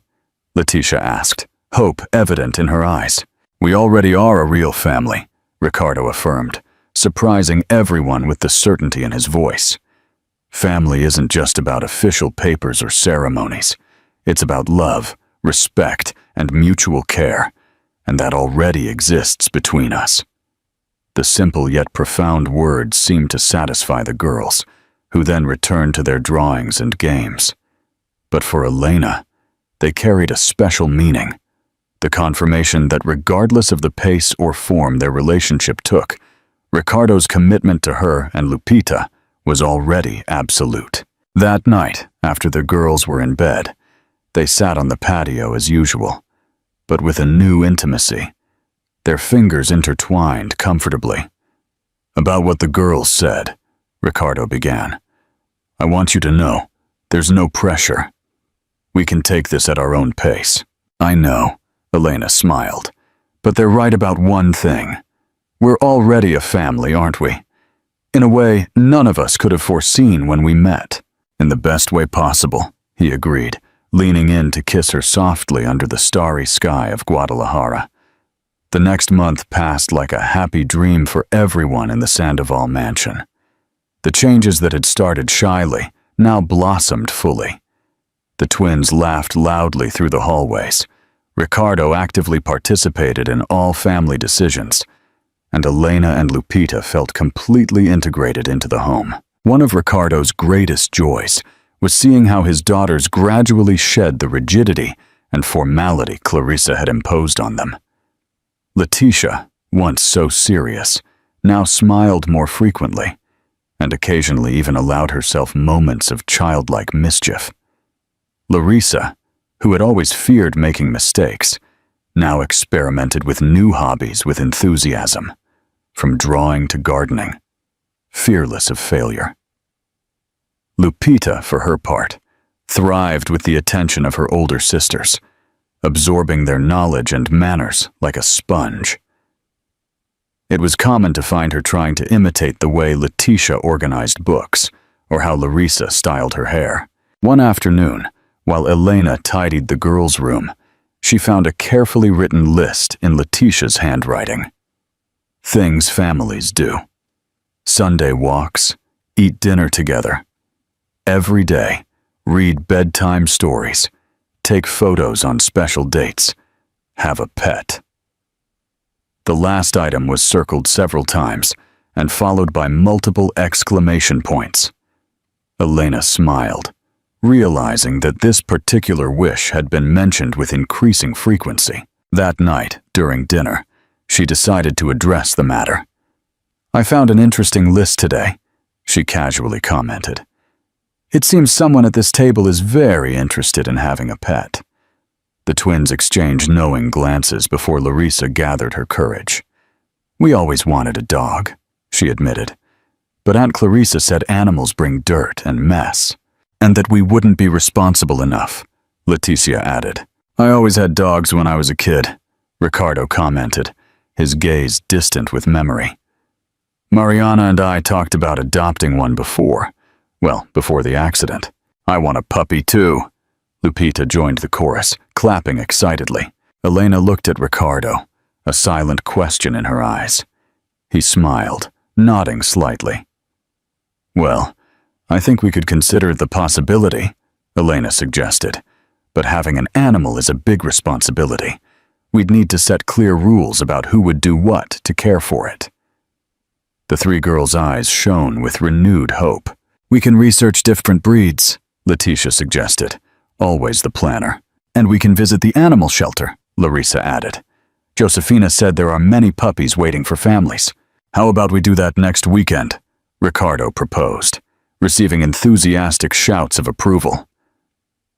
Letitia asked, hope evident in her eyes. "We already are a real family," Ricardo affirmed, surprising everyone with the certainty in his voice. "Family isn't just about official papers or ceremonies. It's about love, respect, and mutual care, and that already exists between us." The simple yet profound words seemed to satisfy the girls, who then returned to their drawings and games. But for Elena, they carried a special meaning, the confirmation that regardless of the pace or form their relationship took, Ricardo's commitment to her and Lupita was already absolute. That night, after the girls were in bed, they sat on the patio as usual, but with a new intimacy, their fingers intertwined comfortably. "About what the girls said," Ricardo began. "I want you to know, there's no pressure. We can take this at our own pace." "I know," Elena smiled, "but they're right about one thing. We're already a family, aren't we? In a way, none of us could have foreseen when we met." "In the best way possible," he agreed, leaning in to kiss her softly under the starry sky of Guadalajara. The next month passed like a happy dream for everyone in the Sandoval mansion. The changes that had started shyly now blossomed fully. The twins laughed loudly through the hallways. Ricardo actively participated in all family decisions, and Elena and Lupita felt completely integrated into the home. One of Ricardo's greatest joys was seeing how his daughters gradually shed the rigidity and formality Clarissa had imposed on them. Letitia, once so serious, now smiled more frequently, and occasionally even allowed herself moments of childlike mischief. Larissa, who had always feared making mistakes, now experimented with new hobbies with enthusiasm, from drawing to gardening, fearless of failure. Lupita, for her part, thrived with the attention of her older sisters, absorbing their knowledge and manners like a sponge. It was common to find her trying to imitate the way Letitia organized books, or how Larissa styled her hair. One afternoon, while Elena tidied the girls' room, she found a carefully written list in Letitia's handwriting. Things families do. Sunday walks, eat dinner together. Every day, read bedtime stories, take photos on special dates, have a pet. The last item was circled several times and followed by multiple exclamation points. Elena smiled, realizing that this particular wish had been mentioned with increasing frequency. That night, during dinner, she decided to address the matter. "I found an interesting list today," she casually commented. It seems someone at this table is very interested in having a pet. The twins exchanged knowing glances before Larissa gathered her courage. We always wanted a dog, she admitted. But Aunt Clarissa said animals bring dirt and mess, and that we wouldn't be responsible enough, Leticia added. I always had dogs when I was a kid, Ricardo commented, his gaze distant with memory. Mariana and I talked about adopting one before. Well, before the accident. I want a puppy too. Lupita joined the chorus, clapping excitedly. Elena looked at Ricardo, a silent question in her eyes. He smiled, nodding slightly. Well, I think we could consider the possibility, Elena suggested. But having an animal is a big responsibility. We'd need to set clear rules about who would do what to care for it. The three girls' eyes shone with renewed hope. We can research different breeds, Leticia suggested, always the planner. And we can visit the animal shelter, Larissa added. Josefina said there are many puppies waiting for families. How about we do that next weekend? Ricardo proposed, receiving enthusiastic shouts of approval,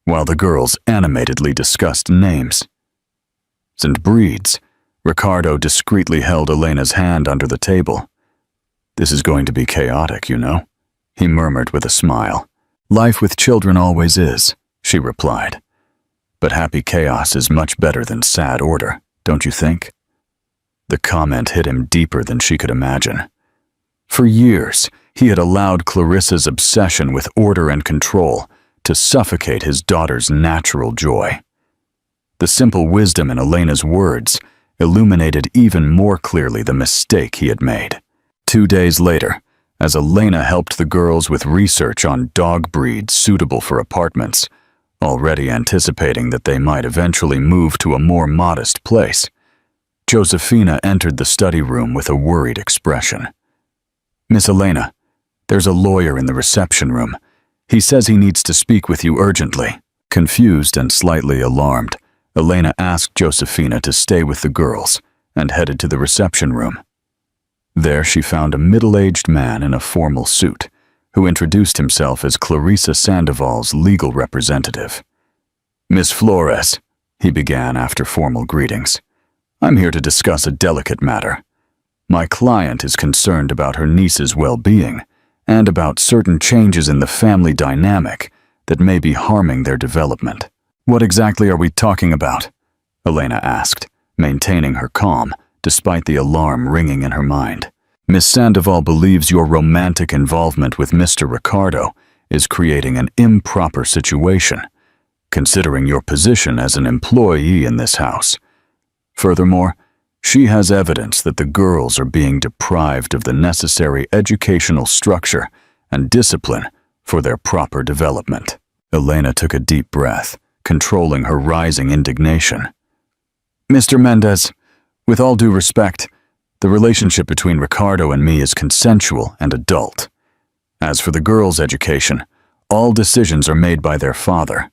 while the girls animatedly discussed names and breeds. Ricardo discreetly held Elena's hand under the table. This is going to be chaotic, you know, he murmured with a smile. Life with children always is, she replied. But happy chaos is much better than sad order, don't you think? The comment hit him deeper than she could imagine. For years, he had allowed Clarissa's obsession with order and control to suffocate his daughter's natural joy. The simple wisdom in Elena's words illuminated even more clearly the mistake he had made. 2 days later, as Elena helped the girls with research on dog breeds suitable for apartments, already anticipating that they might eventually move to a more modest place, Josefina entered the study room with a worried expression. Miss Elena, there's a lawyer in the reception room. He says he needs to speak with you urgently. Confused and slightly alarmed, Elena asked Josefina to stay with the girls and headed to the reception room. There she found a middle-aged man in a formal suit, who introduced himself as Clarissa Sandoval's legal representative. Miss Flores, he began after formal greetings, I'm here to discuss a delicate matter. My client is concerned about her niece's well-being and about certain changes in the family dynamic that may be harming their development. What exactly are we talking about? Elena asked, maintaining her calm despite the alarm ringing in her mind. Miss Sandoval believes your romantic involvement with Mr. Ricardo is creating an improper situation, considering your position as an employee in this house. Furthermore, she has evidence that the girls are being deprived of the necessary educational structure and discipline for their proper development. Elena took a deep breath, controlling her rising indignation. Mr. Mendez, with all due respect, the relationship between Ricardo and me is consensual and adult. As for the girls' education, all decisions are made by their father,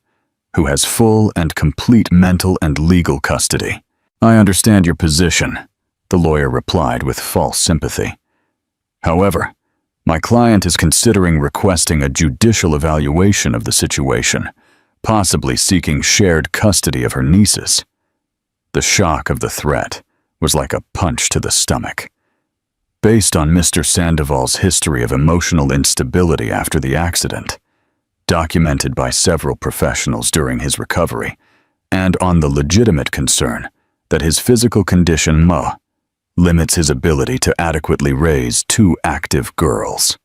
who has full and complete mental and legal custody. I understand your position, the lawyer replied with false sympathy. However, my client is considering requesting a judicial evaluation of the situation, possibly seeking shared custody of her nieces. The shock of the threat was like a punch to the stomach. Based on Mr. Sandoval's history of emotional instability after the accident, documented by several professionals during his recovery, and on the legitimate concern that his physical condition limits his ability to adequately raise 2 active girls.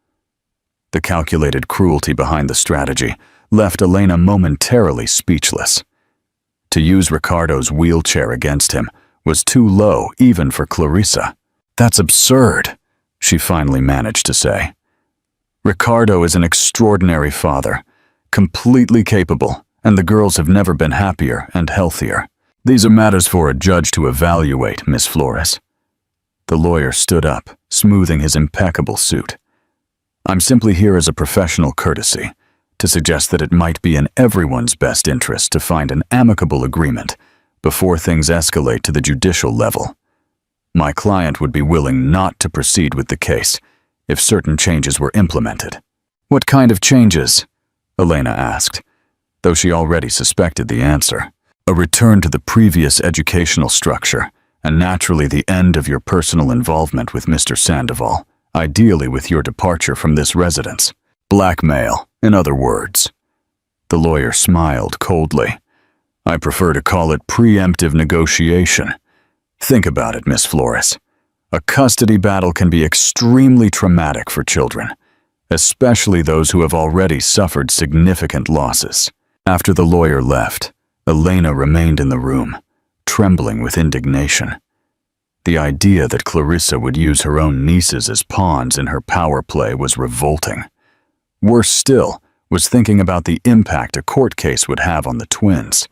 The calculated cruelty behind the strategy left Elena momentarily speechless. To use Ricardo's wheelchair against him was too low even for Clarissa. That's absurd, she finally managed to say. Ricardo is an extraordinary father, completely capable, and the girls have never been happier and healthier. These are matters for a judge to evaluate, Miss Flores. The lawyer stood up, smoothing his impeccable suit. I'm simply here as a professional courtesy, to suggest that it might be in everyone's best interest to find an amicable agreement before things escalate to the judicial level. My client would be willing not to proceed with the case if certain changes were implemented. What kind of changes? Elena asked, though she already suspected the answer. A return to the previous educational structure, and naturally the end of your personal involvement with Mr. Sandoval, ideally with your departure from this residence. Blackmail, in other words. The lawyer smiled coldly. I prefer to call it preemptive negotiation. Think about it, Miss Flores. A custody battle can be extremely traumatic for children, especially those who have already suffered significant losses. After the lawyer left, Elena remained in the room, trembling with indignation. The idea that Clarissa would use her own nieces as pawns in her power play was revolting. Worse still was thinking about the impact a court case would have on the twins,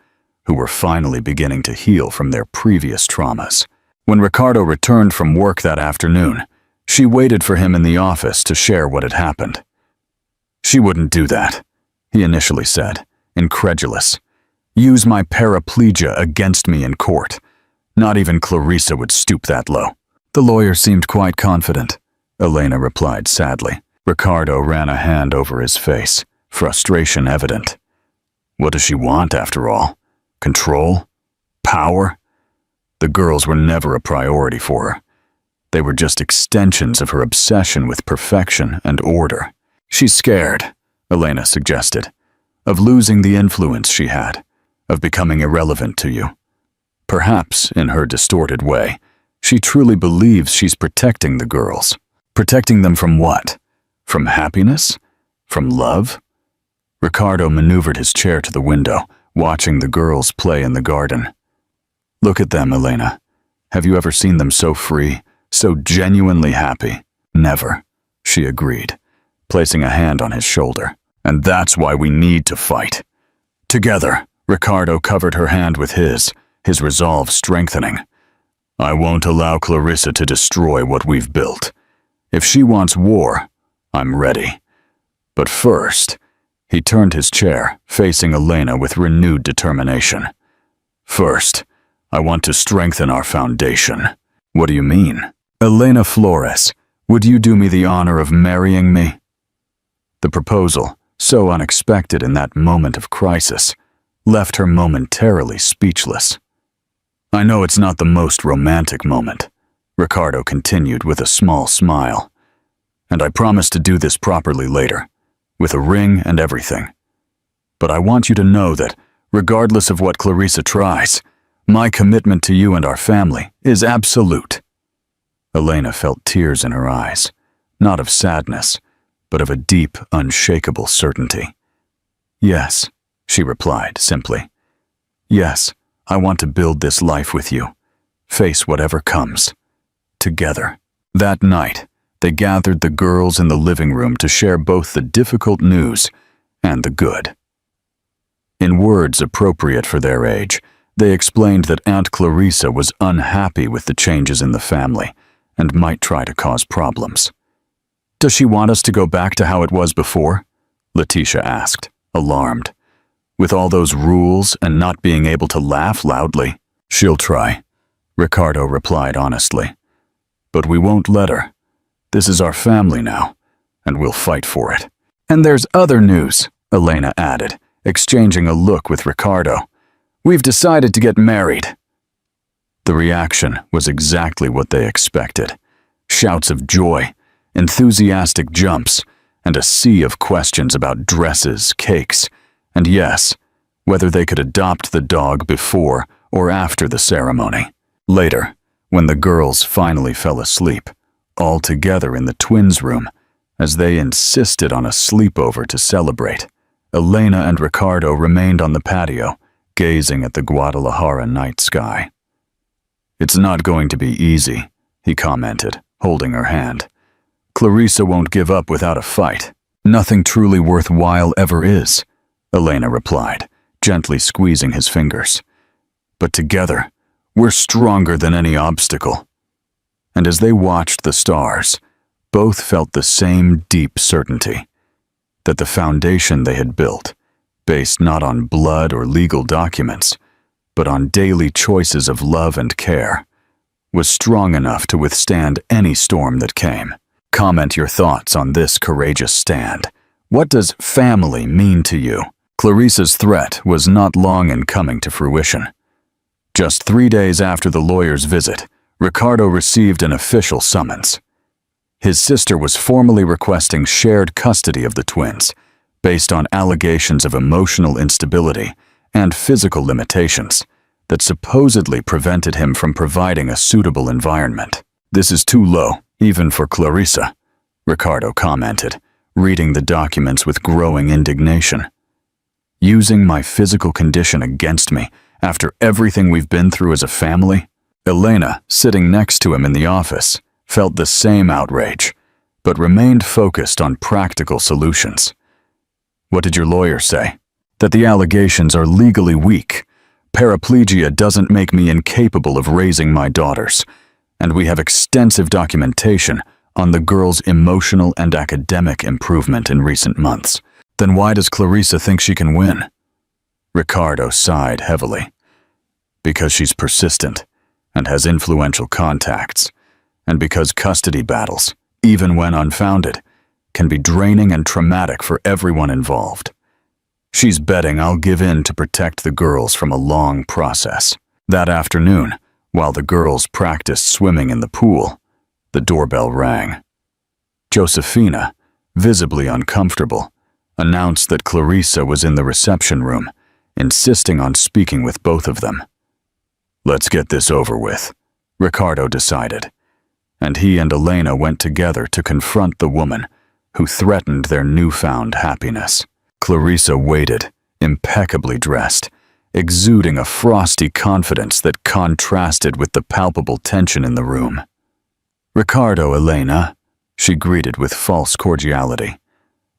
who were finally beginning to heal from their previous traumas. When Ricardo returned from work that afternoon, she waited for him in the office to share what had happened. She wouldn't do that, he initially said, incredulous. Use my paraplegia against me in court. Not even Clarissa would stoop that low. The lawyer seemed quite confident, Elena replied sadly. Ricardo ran a hand over his face, frustration evident. What does she want, after all? Control? Power? The girls were never a priority for her. They were just extensions of her obsession with perfection and order. She's scared, Elena suggested, of losing the influence she had, of becoming irrelevant to you. Perhaps, in her distorted way, she truly believes she's protecting the girls. Protecting them from what? From happiness? From love? Ricardo maneuvered his chair to the window, watching the girls play in the garden. Look at them, Elena. Have you ever seen them so free, so genuinely happy? Never, she agreed, placing a hand on his shoulder. And that's why we need to fight. Together, Ricardo covered her hand with his resolve strengthening. I won't allow Clarissa to destroy what we've built. If she wants war, I'm ready. But first, he turned his chair, facing Elena with renewed determination. First, I want to strengthen our foundation. What do you mean? Elena Flores, would you do me the honor of marrying me? The proposal, so unexpected in that moment of crisis, left her momentarily speechless. I know it's not the most romantic moment, Ricardo continued with a small smile. And I promise to do this properly later, with a ring and everything. But I want you to know that, regardless of what Clarissa tries, my commitment to you and our family is absolute. Elena felt tears in her eyes, not of sadness, but of a deep, unshakable certainty. Yes, she replied simply. Yes, I want to build this life with you, face whatever comes, together. That night, they gathered the girls in the living room to share both the difficult news and the good. In words appropriate for their age, they explained that Aunt Clarissa was unhappy with the changes in the family and might try to cause problems. Does she want us to go back to how it was before? Letitia asked, alarmed. With all those rules and not being able to laugh loudly? She'll try, Ricardo replied honestly. But we won't let her. This is our family now, and we'll fight for it. And there's other news, Elena added, exchanging a look with Ricardo. We've decided to get married. The reaction was exactly what they expected. Shouts of joy, enthusiastic jumps, and a sea of questions about dresses, cakes, and yes, whether they could adopt the dog before or after the ceremony. Later, when the girls finally fell asleep, all together in the twins' room, as they insisted on a sleepover to celebrate, Elena and Ricardo remained on the patio, gazing at the Guadalajara night sky. It's not going to be easy, he commented, holding her hand. Clarissa won't give up without a fight. Nothing truly worthwhile ever is, Elena replied, gently squeezing his fingers. But together, we're stronger than any obstacle. And as they watched the stars, both felt the same deep certainty that the foundation they had built, based not on blood or legal documents, but on daily choices of love and care, was strong enough to withstand any storm that came. Comment your thoughts on this courageous stand, What does family mean to you? Clarissa's threat was not long in coming to fruition. Just 3 days after the lawyer's visit, Ricardo received an official summons. His sister was formally requesting shared custody of the twins, based on allegations of emotional instability and physical limitations that supposedly prevented him from providing a suitable environment. "This is too low, even for Clarissa," Ricardo commented, reading the documents with growing indignation. "Using my physical condition against me after everything we've been through as a family?" Elena, sitting next to him in the office, felt the same outrage, but remained focused on practical solutions. "What did your lawyer say?" "That the allegations are legally weak. Paraplegia doesn't make me incapable of raising my daughters, and we have extensive documentation on the girls' emotional and academic improvement in recent months." "Then why does Clarissa think she can win?" Ricardo sighed heavily. "Because she's persistent and has influential contacts, and because custody battles, even when unfounded, can be draining and traumatic for everyone involved. She's betting I'll give in to protect the girls from a long process." That afternoon, while the girls practiced swimming in the pool, the doorbell rang. Josefina, visibly uncomfortable, announced that Clarissa was in the reception room, insisting on speaking with both of them. "Let's get this over with," Ricardo decided, and he and Elena went together to confront the woman who threatened their newfound happiness. Clarissa waited, impeccably dressed, exuding a frosty confidence that contrasted with the palpable tension in the room. "Ricardo, Elena," she greeted with false cordiality.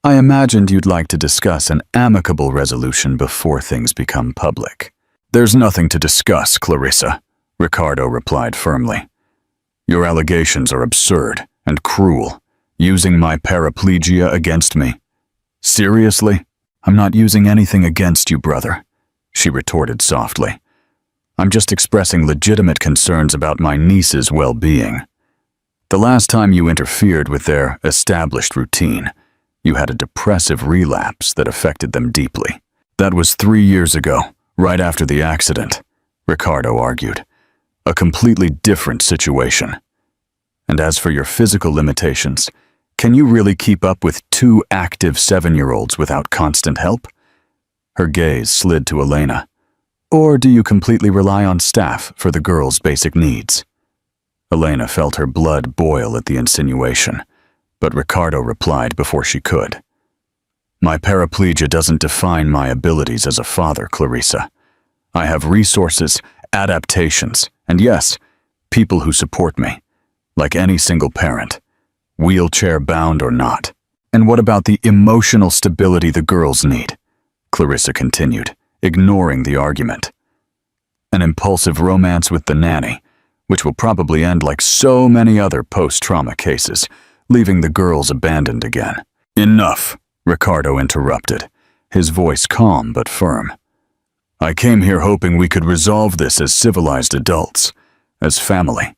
"I imagined you'd like to discuss an amicable resolution before things become public." "There's nothing to discuss, Clarissa," Ricardo replied firmly. "Your allegations are absurd and cruel, using my paraplegia against me." "Seriously? I'm not using anything against you, brother," she retorted softly. "I'm just expressing legitimate concerns about my niece's well-being. The last time you interfered with their established routine, you had a depressive relapse that affected them deeply. That was 3 years ago, right after the accident," Ricardo argued. "A completely different situation. And as for your physical limitations, can you really keep up with 2 active 7-year-olds without constant help?" Her gaze slid to Elena. "Or do you completely rely on staff for the girls' basic needs?" Elena felt her blood boil at the insinuation, but Ricardo replied before she could. "My paraplegia doesn't define my abilities as a father, Clarissa. I have resources, adaptations, and yes, people who support me, like any single parent, wheelchair-bound or not." "And what about the emotional stability the girls need?" Clarissa continued, ignoring the argument. "An impulsive romance with the nanny, which will probably end like so many other post-trauma cases, leaving the girls abandoned again." "Enough," Ricardo interrupted, his voice calm but firm. "I came here hoping we could resolve this as civilized adults, as family.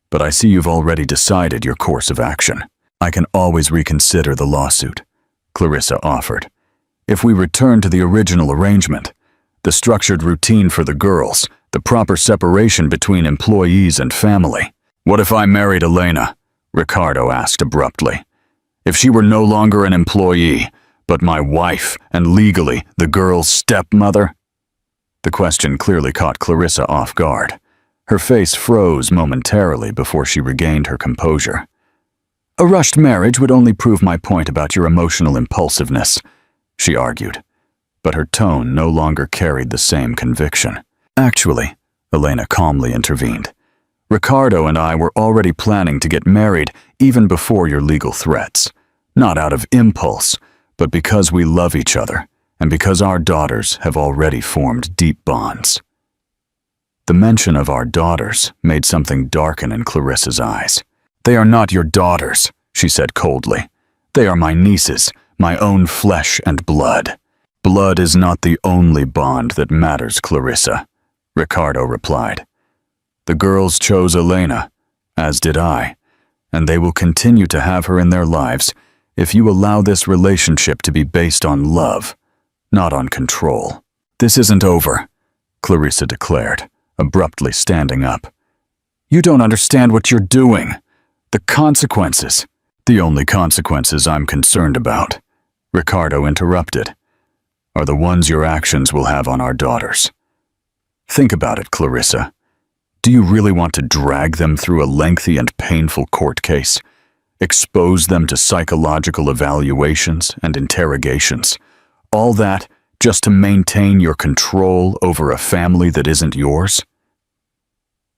But I see you've already decided your course of action." "I can always reconsider the lawsuit," Clarissa offered. "If we return to the original arrangement, the structured routine for the girls, the proper separation between employees and family." "What if I married Elena?" Ricardo asked abruptly. "If she were no longer an employee, but my wife and legally the girl's stepmother?" The question clearly caught Clarissa off guard. Her face froze momentarily before she regained her composure. "A rushed marriage would only prove my point about your emotional impulsiveness," she argued, but her tone no longer carried the same conviction. "Actually," Elena calmly intervened, "Ricardo and I were already planning to get married even before your legal threats. Not out of impulse, but because we love each other and because our daughters have already formed deep bonds." The mention of our daughters made something darken in Clarissa's eyes. "They are not your daughters," she said coldly. "They are my nieces, my own flesh and blood." "Blood is not the only bond that matters, Clarissa," Ricardo replied. "The girls chose Elena, as did I, and they will continue to have her in their lives if you allow this relationship to be based on love, not on control. This isn't over, Clarissa declared, abruptly standing up. You don't understand what you're doing. The consequences. The only consequences I'm concerned about, Ricardo interrupted, are the ones your actions will have on our daughters. Think about it, Clarissa. Do you really want to drag them through a lengthy and painful court case? Expose them to psychological evaluations and interrogations? All that just to maintain your control over a family that isn't yours?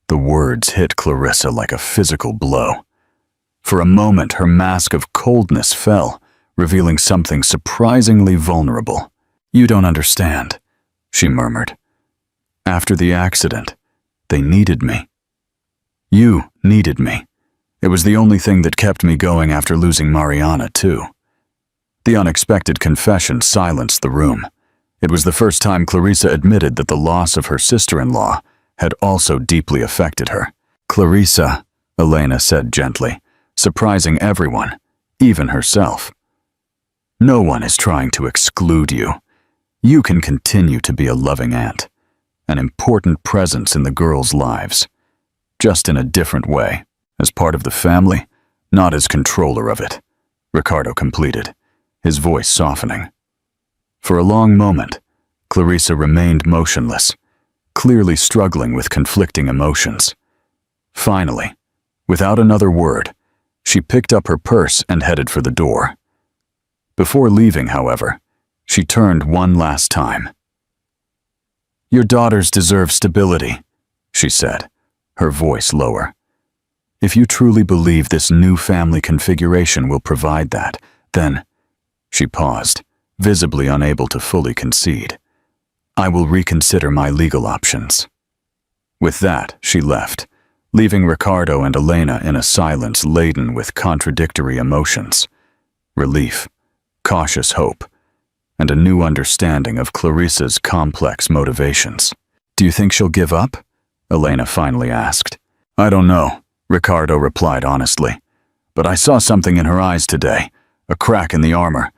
The words hit Clarissa like a physical blow. For a moment, her mask of coldness fell, revealing something surprisingly vulnerable. You don't understand, she murmured. After the accident, they needed me. You needed me. It was the only thing that kept me going after losing Mariana, too. The unexpected confession silenced the room. It was the first time Clarissa admitted that the loss of her sister-in-law had also deeply affected her. Clarissa, Elena said gently, surprising everyone, even herself. No one is trying to exclude you. You can continue to be a loving aunt, an important presence in the girls' lives, just in a different way, as part of the family, not as controller of it, Ricardo completed, his voice softening. For a long moment, Clarissa remained motionless, clearly struggling with conflicting emotions. Finally, without another word, she picked up her purse and headed for the door. Before leaving, however, she turned one last time. Your daughters deserve stability, she said, her voice lower. If you truly believe this new family configuration will provide that, then, she paused, visibly unable to fully concede, I will reconsider my legal options. With that, she left, leaving Ricardo and Elena in a silence laden with contradictory emotions. Relief, cautious hope, and a new understanding of Clarissa's complex motivations. Do you think she'll give up? Elena finally asked. I don't know, Ricardo replied honestly. But I saw something in her eyes today, a crack in the armor,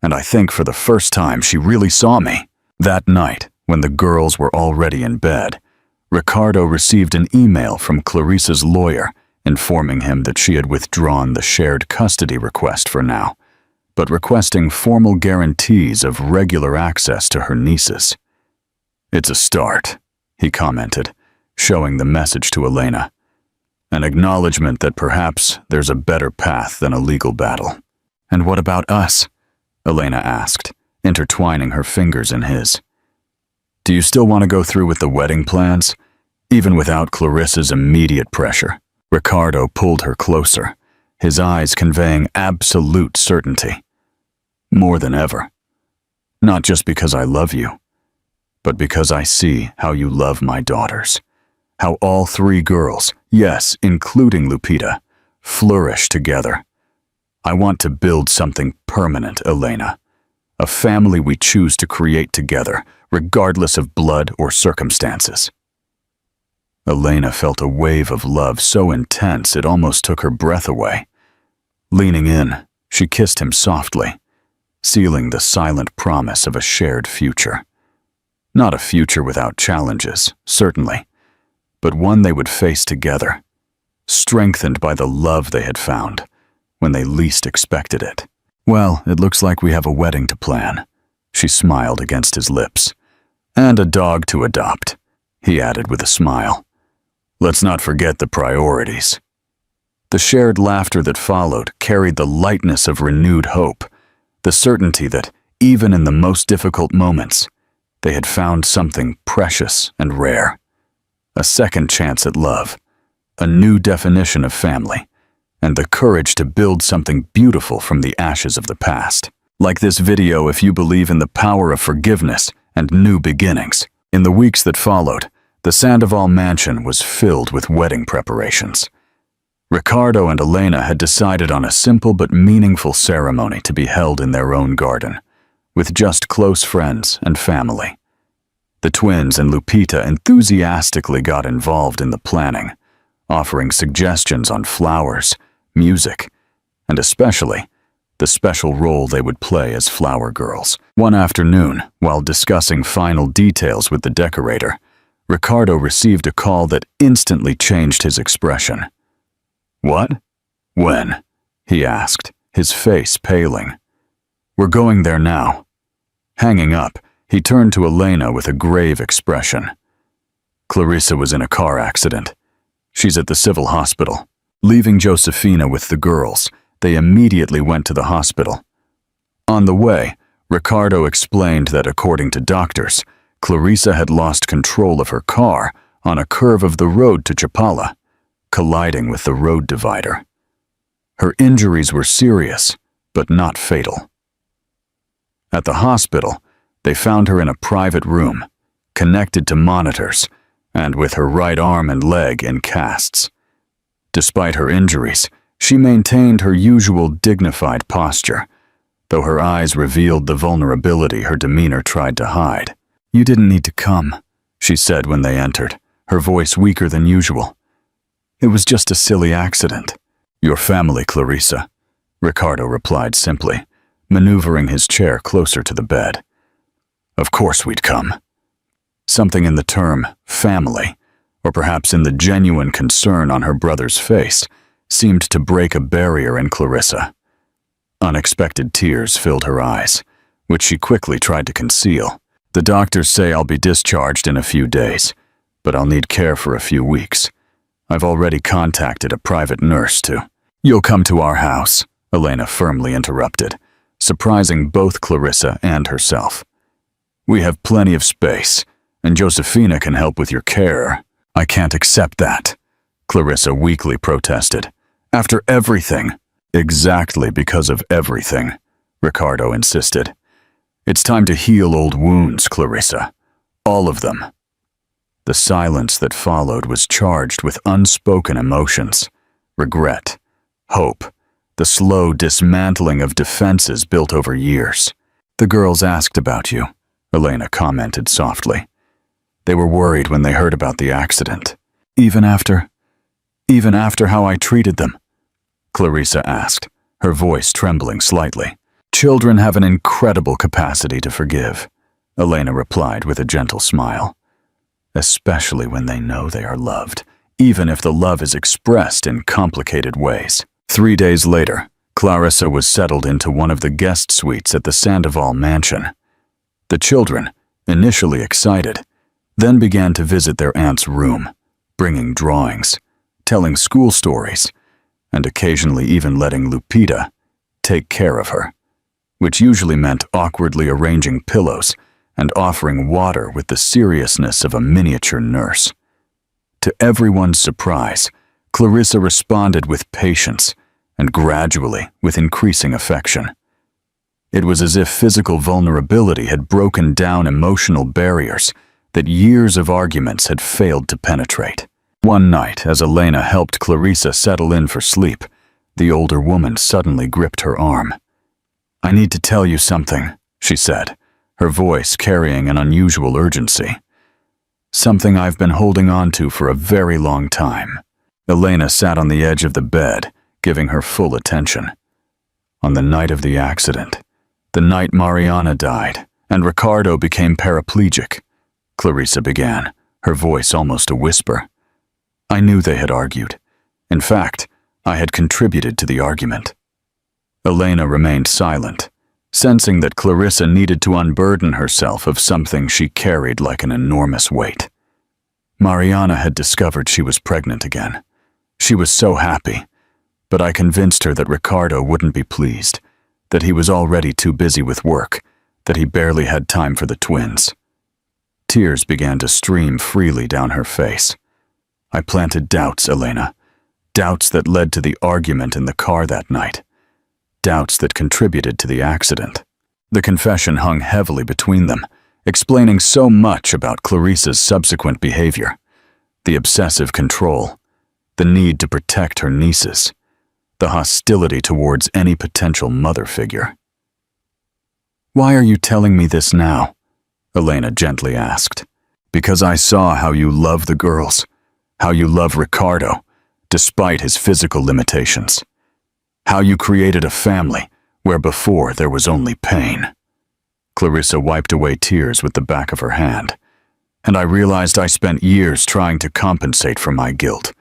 and I think for the first time she really saw me. That night, when the girls were already in bed, Ricardo received an email from Clarissa's lawyer informing him that she had withdrawn the shared custody request for now, but requesting formal guarantees of regular access to her nieces. It's a start, he commented, showing the message to Elena. An acknowledgement that perhaps there's a better path than a legal battle. And what about us? Elena asked, intertwining her fingers in his. Do you still want to go through with the wedding plans, even without Clarissa's immediate pressure? Ricardo pulled her closer, his eyes conveying absolute certainty. More than ever. Not just because I love you, but because I see how you love my daughters. How all three girls, yes, including Lupita, flourish together. I want to build something permanent, Elena. A family we choose to create together, regardless of blood or circumstances. Elena felt a wave of love so intense it almost took her breath away. Leaning in, she kissed him softly, sealing the silent promise of a shared future. Not a future without challenges, certainly, but one they would face together, strengthened by the love they had found when they least expected it. Well, it looks like we have a wedding to plan, she smiled against his lips. And a dog to adopt, he added with a smile. Let's not forget the priorities. The shared laughter that followed carried the lightness of renewed hope, the certainty that, even in the most difficult moments, they had found something precious and rare. A second chance at love, a new definition of family, and the courage to build something beautiful from the ashes of the past. Like this video if you believe in the power of forgiveness and new beginnings. In the weeks that followed, the Sandoval mansion was filled with wedding preparations. Ricardo and Elena had decided on a simple but meaningful ceremony to be held in their own garden, with just close friends and family. The twins and Lupita enthusiastically got involved in the planning, offering suggestions on flowers, music, and especially the special role they would play as flower girls. One afternoon, while discussing final details with the decorator, Ricardo received a call that instantly changed his expression. "What? When?" he asked, his face paling. "We're going there now." Hanging up, he turned to Elena with a grave expression. "Clarissa was in a car accident. She's at the civil hospital." Leaving Josefina with the girls, they immediately went to the hospital. On the way, Ricardo explained that according to doctors, Clarissa had lost control of her car on a curve of the road to Chapala, colliding with the road divider. Her injuries were serious, but not fatal. At the hospital, they found her in a private room, connected to monitors, and with her right arm and leg in casts. Despite her injuries, she maintained her usual dignified posture, though her eyes revealed the vulnerability her demeanor tried to hide. "You didn't need to come," she said when they entered, her voice weaker than usual. "It was just a silly accident." "Your family, Clarissa," Ricardo replied simply, maneuvering his chair closer to the bed. "Of course we'd come." Something in the term family, or perhaps in the genuine concern on her brother's face, seemed to break a barrier in Clarissa. Unexpected tears filled her eyes, which she quickly tried to conceal. "The doctors say I'll be discharged in a few days, but I'll need care for a few weeks. I've already contacted a private nurse to—" "You'll come to our house," Elena firmly interrupted, surprising both Clarissa and herself. "We have plenty of space, and Josefina can help with your care." "I can't accept that," Clarissa weakly protested. "After everything." "Exactly because of everything," Ricardo insisted. "It's time to heal old wounds, Clarissa. All of them." The silence that followed was charged with unspoken emotions: regret, hope, the slow dismantling of defenses built over years. "The girls asked about you," Elena commented softly. "They were worried when they heard about the accident." Even after how I treated them?" Clarissa asked, her voice trembling slightly. "Children have an incredible capacity to forgive," Elena replied with a gentle smile. "Especially when they know they are loved, even if the love is expressed in complicated ways." 3 days later, Clarissa was settled into one of the guest suites at the Sandoval mansion. The children, initially excited, then began to visit their aunt's room, bringing drawings, telling school stories, and occasionally even letting Lupita take care of her, which usually meant awkwardly arranging pillows and offering water with the seriousness of a miniature nurse. To everyone's surprise, Clarissa responded with patience and gradually with increasing affection. It was as if physical vulnerability had broken down emotional barriers that years of arguments had failed to penetrate. One night, as Elena helped Clarissa settle in for sleep, the older woman suddenly gripped her arm. "I need to tell you something," she said, her voice carrying an unusual urgency. "Something I've been holding on to for a very long time." Elena sat on the edge of the bed, giving her full attention. "On the night of the accident, the night Mariana died, and Ricardo became paraplegic," Clarissa began, her voice almost a whisper. "I knew they had argued. In fact, I had contributed to the argument." Elena remained silent, sensing that Clarissa needed to unburden herself of something she carried like an enormous weight. Mariana had discovered she was pregnant again. She was so happy, but I convinced her that Ricardo wouldn't be pleased, that he was already too busy with work, that he barely had time for the twins. Tears began to stream freely down her face. I planted doubts, Elena. Doubts that led to the argument in the car that night. Doubts that contributed to the accident. The confession hung heavily between them, explaining so much about Clarissa's subsequent behavior. The obsessive control, the need to protect her nieces, the hostility towards any potential mother figure. "Why are you telling me this now?" Elena gently asked. "Because I saw how you love the girls, how you love Ricardo, despite his physical limitations. How you created a family where before there was only pain. Clarissa wiped away tears with the back of her hand, and I realized I spent years trying to compensate for my guilt,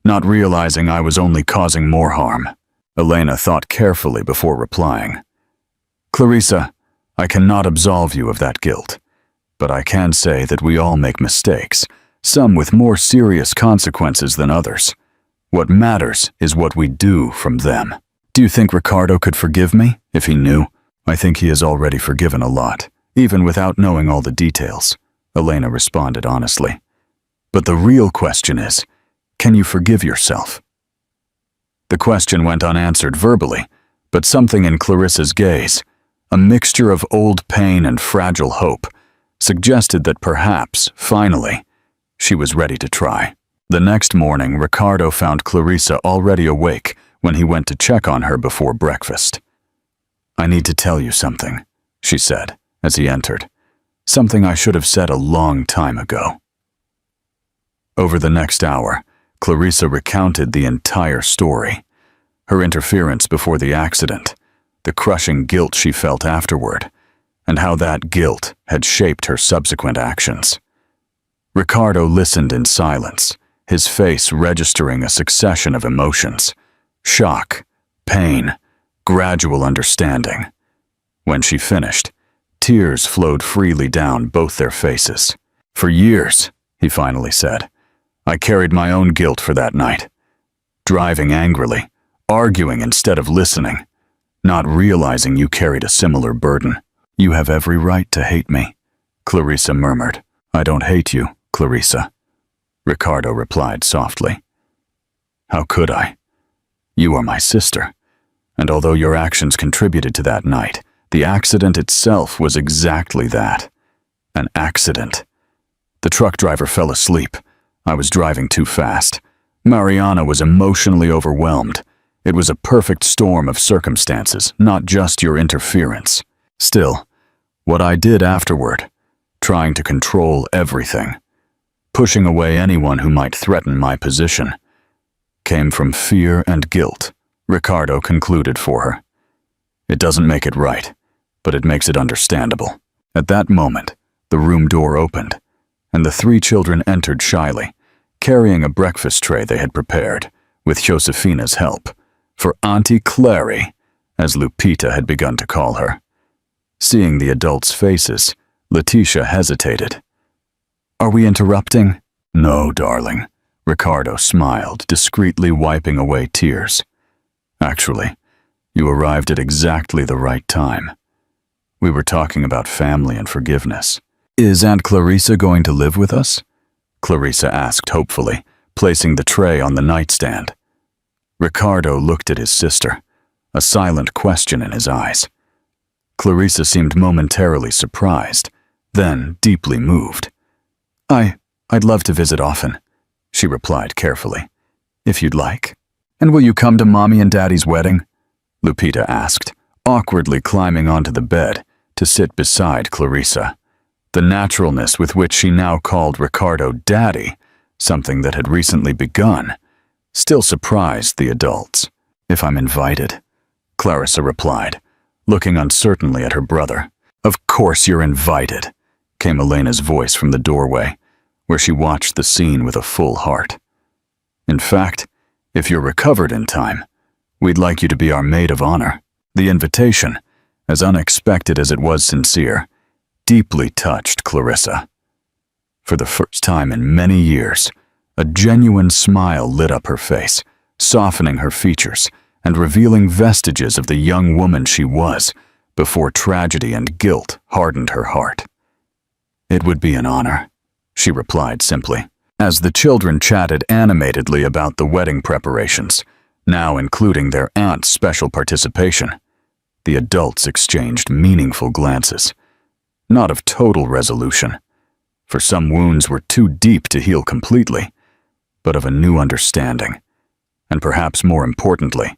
not realizing I was only causing more harm. Elena thought carefully before replying. Clarissa, I cannot absolve you of that guilt, but I can say that we all make mistakes, some with more serious consequences than others. What matters is what we do from them. Do you think Ricardo could forgive me if he knew? I think he has already forgiven a lot, even without knowing all the details, Elena responded honestly. But the real question is, can you forgive yourself? The question went unanswered verbally, but something in Clarissa's gaze, a mixture of old pain and fragile hope, suggested that perhaps, finally, she was ready to try. The next morning, Ricardo found Clarissa already awake when he went to check on her before breakfast. I need to tell you something, she said as he entered. Something I should have said a long time ago. Over the next hour, Clarissa recounted the entire story. Her interference before the accident, the crushing guilt she felt afterward, and how that guilt had shaped her subsequent actions. Ricardo listened in silence, his face registering a succession of emotions: shock, pain, gradual understanding. When she finished, tears flowed freely down both their faces. For years, he finally said, I carried my own guilt for that night. Driving angrily, arguing instead of listening, not realizing you carried a similar burden. You have every right to hate me, Clarissa murmured. I don't hate you, Clarissa, Ricardo replied softly. How could I? You are my sister, and although your actions contributed to that night, the accident itself was exactly that. An accident. The truck driver fell asleep. I was driving too fast. Mariana was emotionally overwhelmed. It was a perfect storm of circumstances, not just your interference. Still, what I did afterward, trying to control everything, pushing away anyone who might threaten my position, came from fear and guilt, Ricardo concluded for her. It doesn't make it right, but it makes it understandable. At that moment, the room door opened, and the three children entered shyly, carrying a breakfast tray they had prepared, with Josefina's help, for Auntie Clary, as Lupita had begun to call her. Seeing the adults' faces, Letitia hesitated. Are we interrupting? No, darling, Ricardo smiled, discreetly wiping away tears. Actually, you arrived at exactly the right time. We were talking about family and forgiveness. Is Aunt Clarissa going to live with us? Clarissa asked hopefully, placing the tray on the nightstand. Ricardo looked at his sister, a silent question in his eyes. Clarissa seemed momentarily surprised, then deeply moved. I'd love to visit often, she replied carefully. If you'd like. And will you come to Mommy and Daddy's wedding? Lupita asked, awkwardly climbing onto the bed to sit beside Clarissa. The naturalness with which she now called Ricardo Daddy, something that had recently begun, still surprised the adults. If I'm invited, Clarissa replied, looking uncertainly at her brother. Of course you're invited, came Elena's voice from the doorway, where she watched the scene with a full heart. In fact, if you're recovered in time, we'd like you to be our maid of honor. The invitation, as unexpected as it was sincere, deeply touched Clarissa. For the first time in many years, a genuine smile lit up her face, softening her features and revealing vestiges of the young woman she was before tragedy and guilt hardened her heart. It would be an honor, she replied simply, as the children chatted animatedly about the wedding preparations, now including their aunt's special participation. The adults exchanged meaningful glances, not of total resolution, for some wounds were too deep to heal completely, but of a new understanding, and perhaps more importantly,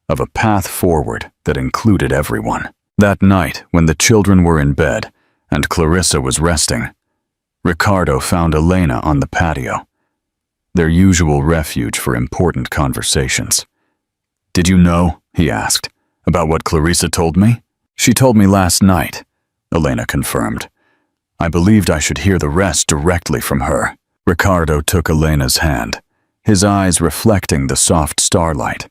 of a path forward that included everyone. That night, when the children were in bed and Clarissa was resting, Ricardo found Elena on the patio, their usual refuge for important conversations. Did you know, he asked, About what Clarissa told me? She told me last night, Elena confirmed. I believed I should hear the rest directly from her. Ricardo took Elena's hand, his eyes reflecting the soft starlight.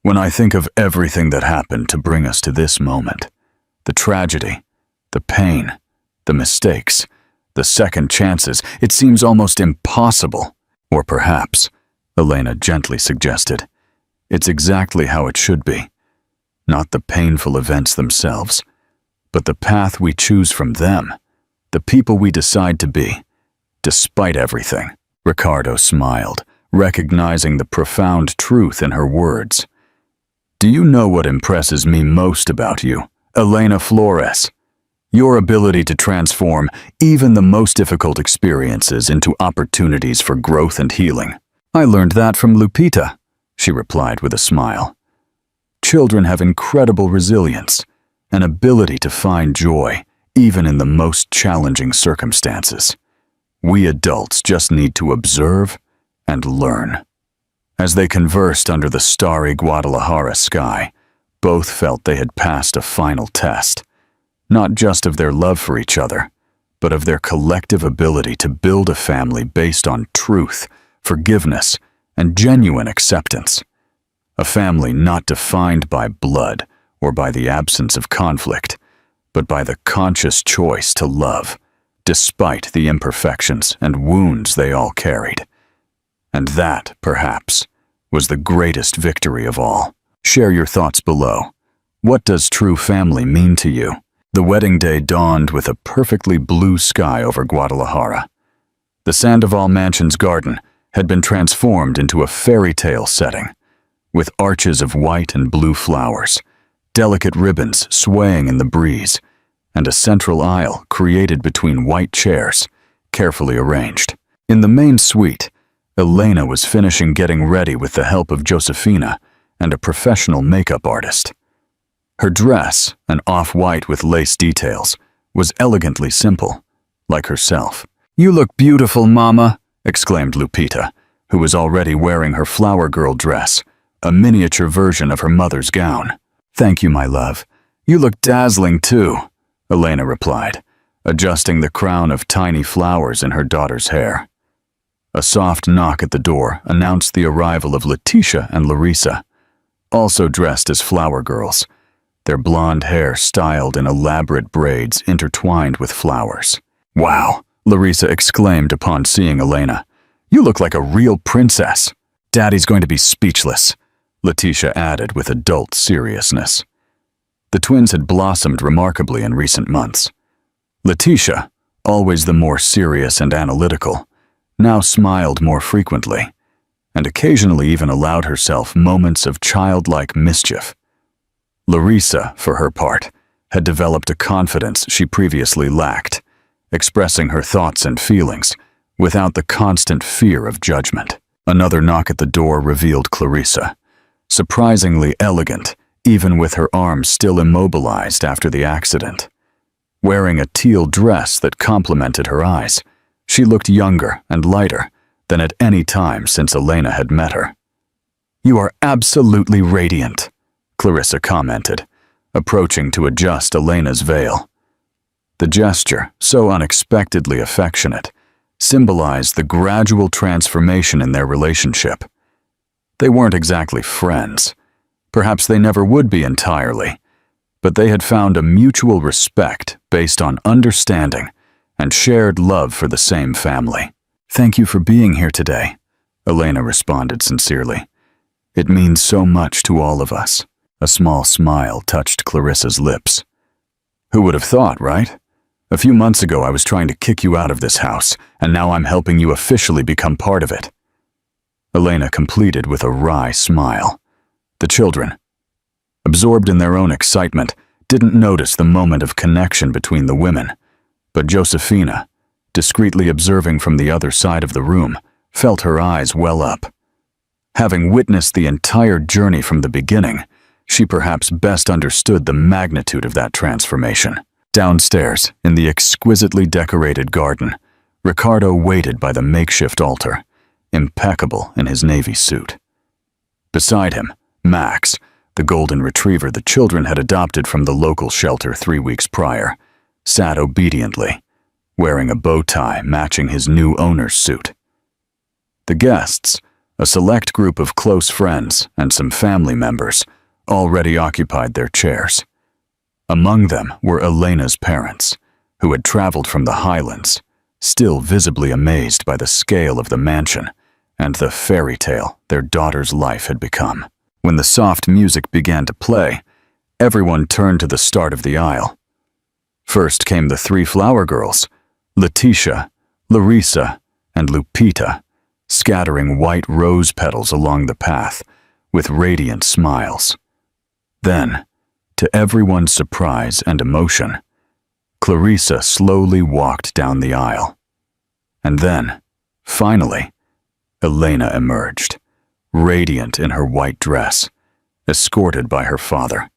When I think of everything that happened to bring us to this moment, the tragedy, the pain, the mistakes, the second chances, it seems almost impossible. Or perhaps, Elena gently suggested, it's exactly how it should be. Not the painful events themselves, but the path we choose from them, the people we decide to be, despite everything. Ricardo smiled, recognizing the profound truth in her words. Do you know what impresses me most about you, Elena Flores? Your ability to transform even the most difficult experiences into opportunities for growth and healing. I learned that from Lupita, she replied with a smile. Children have incredible resilience, an ability to find joy even in the most challenging circumstances. We adults just need to observe and learn. As they conversed under the starry Guadalajara sky, both felt they had passed a final test, not just of their love for each other, but of their collective ability to build a family based on truth, forgiveness, and genuine acceptance. A family not defined by blood or by the absence of conflict, but by the conscious choice to love, despite the imperfections and wounds they all carried. And that, perhaps, was the greatest victory of all. Share your thoughts below. What does true family mean to you? The wedding day dawned with a perfectly blue sky over Guadalajara. The Sandoval Mansion's garden had been transformed into a fairy tale setting, with arches of white and blue flowers, delicate ribbons swaying in the breeze, and a central aisle created between white chairs, carefully arranged. In the main suite, Elena was finishing getting ready with the help of Josefina and a professional makeup artist. Her dress, an off-white with lace details, was elegantly simple, like herself. "You look beautiful, Mama," exclaimed Lupita, who was already wearing her flower girl dress, a miniature version of her mother's gown. "Thank you, my love. You look dazzling, too," Elena replied, adjusting the crown of tiny flowers in her daughter's hair. A soft knock at the door announced the arrival of Letitia and Larissa, also dressed as flower girls, their blonde hair styled in elaborate braids intertwined with flowers. "Wow," Larissa exclaimed upon seeing Elena. "You look like a real princess." "Daddy's going to be speechless," Letitia added with adult seriousness. The twins had blossomed remarkably in recent months. Letitia, always the more serious and analytical, now smiled more frequently, and occasionally even allowed herself moments of childlike mischief. Larissa, for her part, had developed a confidence she previously lacked, expressing her thoughts and feelings without the constant fear of judgment. Another knock at the door revealed Clarissa, surprisingly elegant, even with her arms still immobilized after the accident. Wearing a teal dress that complemented her eyes, she looked younger and lighter than at any time since Elena had met her. "You are absolutely radiant," Clarissa commented, approaching to adjust Elena's veil. The gesture, so unexpectedly affectionate, symbolized the gradual transformation in their relationship. They weren't exactly friends. Perhaps they never would be entirely, but they had found a mutual respect based on understanding and shared love for the same family. "Thank you for being here today," Elena responded sincerely. "It means so much to all of us." A small smile touched Clarissa's lips. "Who would have thought, right? A few months ago I was trying to kick you out of this house, and now I'm helping you officially become part of it." Elena completed with a wry smile. The children, absorbed in their own excitement, didn't notice the moment of connection between the women, but Josefina, discreetly observing from the other side of the room, felt her eyes well up. Having witnessed the entire journey from the beginning, she perhaps best understood the magnitude of that transformation. Downstairs, in the exquisitely decorated garden, Ricardo waited by the makeshift altar, impeccable in his navy suit. Beside him, Max, The golden retriever the children had adopted from the local shelter 3 weeks prior, sat obediently, wearing a bow tie matching his new owner's suit. The guests, a select group of close friends and some family members, already occupied their chairs. Among them were Elena's parents, who had traveled from the Highlands, still visibly amazed by the scale of the mansion and the fairy tale their daughter's life had become. When the soft music began to play, everyone turned to the start of the aisle. First came the 3 flower girls, Letitia, Larissa, and Lupita, scattering white rose petals along the path with radiant smiles. Then, to everyone's surprise and emotion, Clarissa slowly walked down the aisle. And then, finally, Elena emerged, radiant in her white dress, escorted by her father.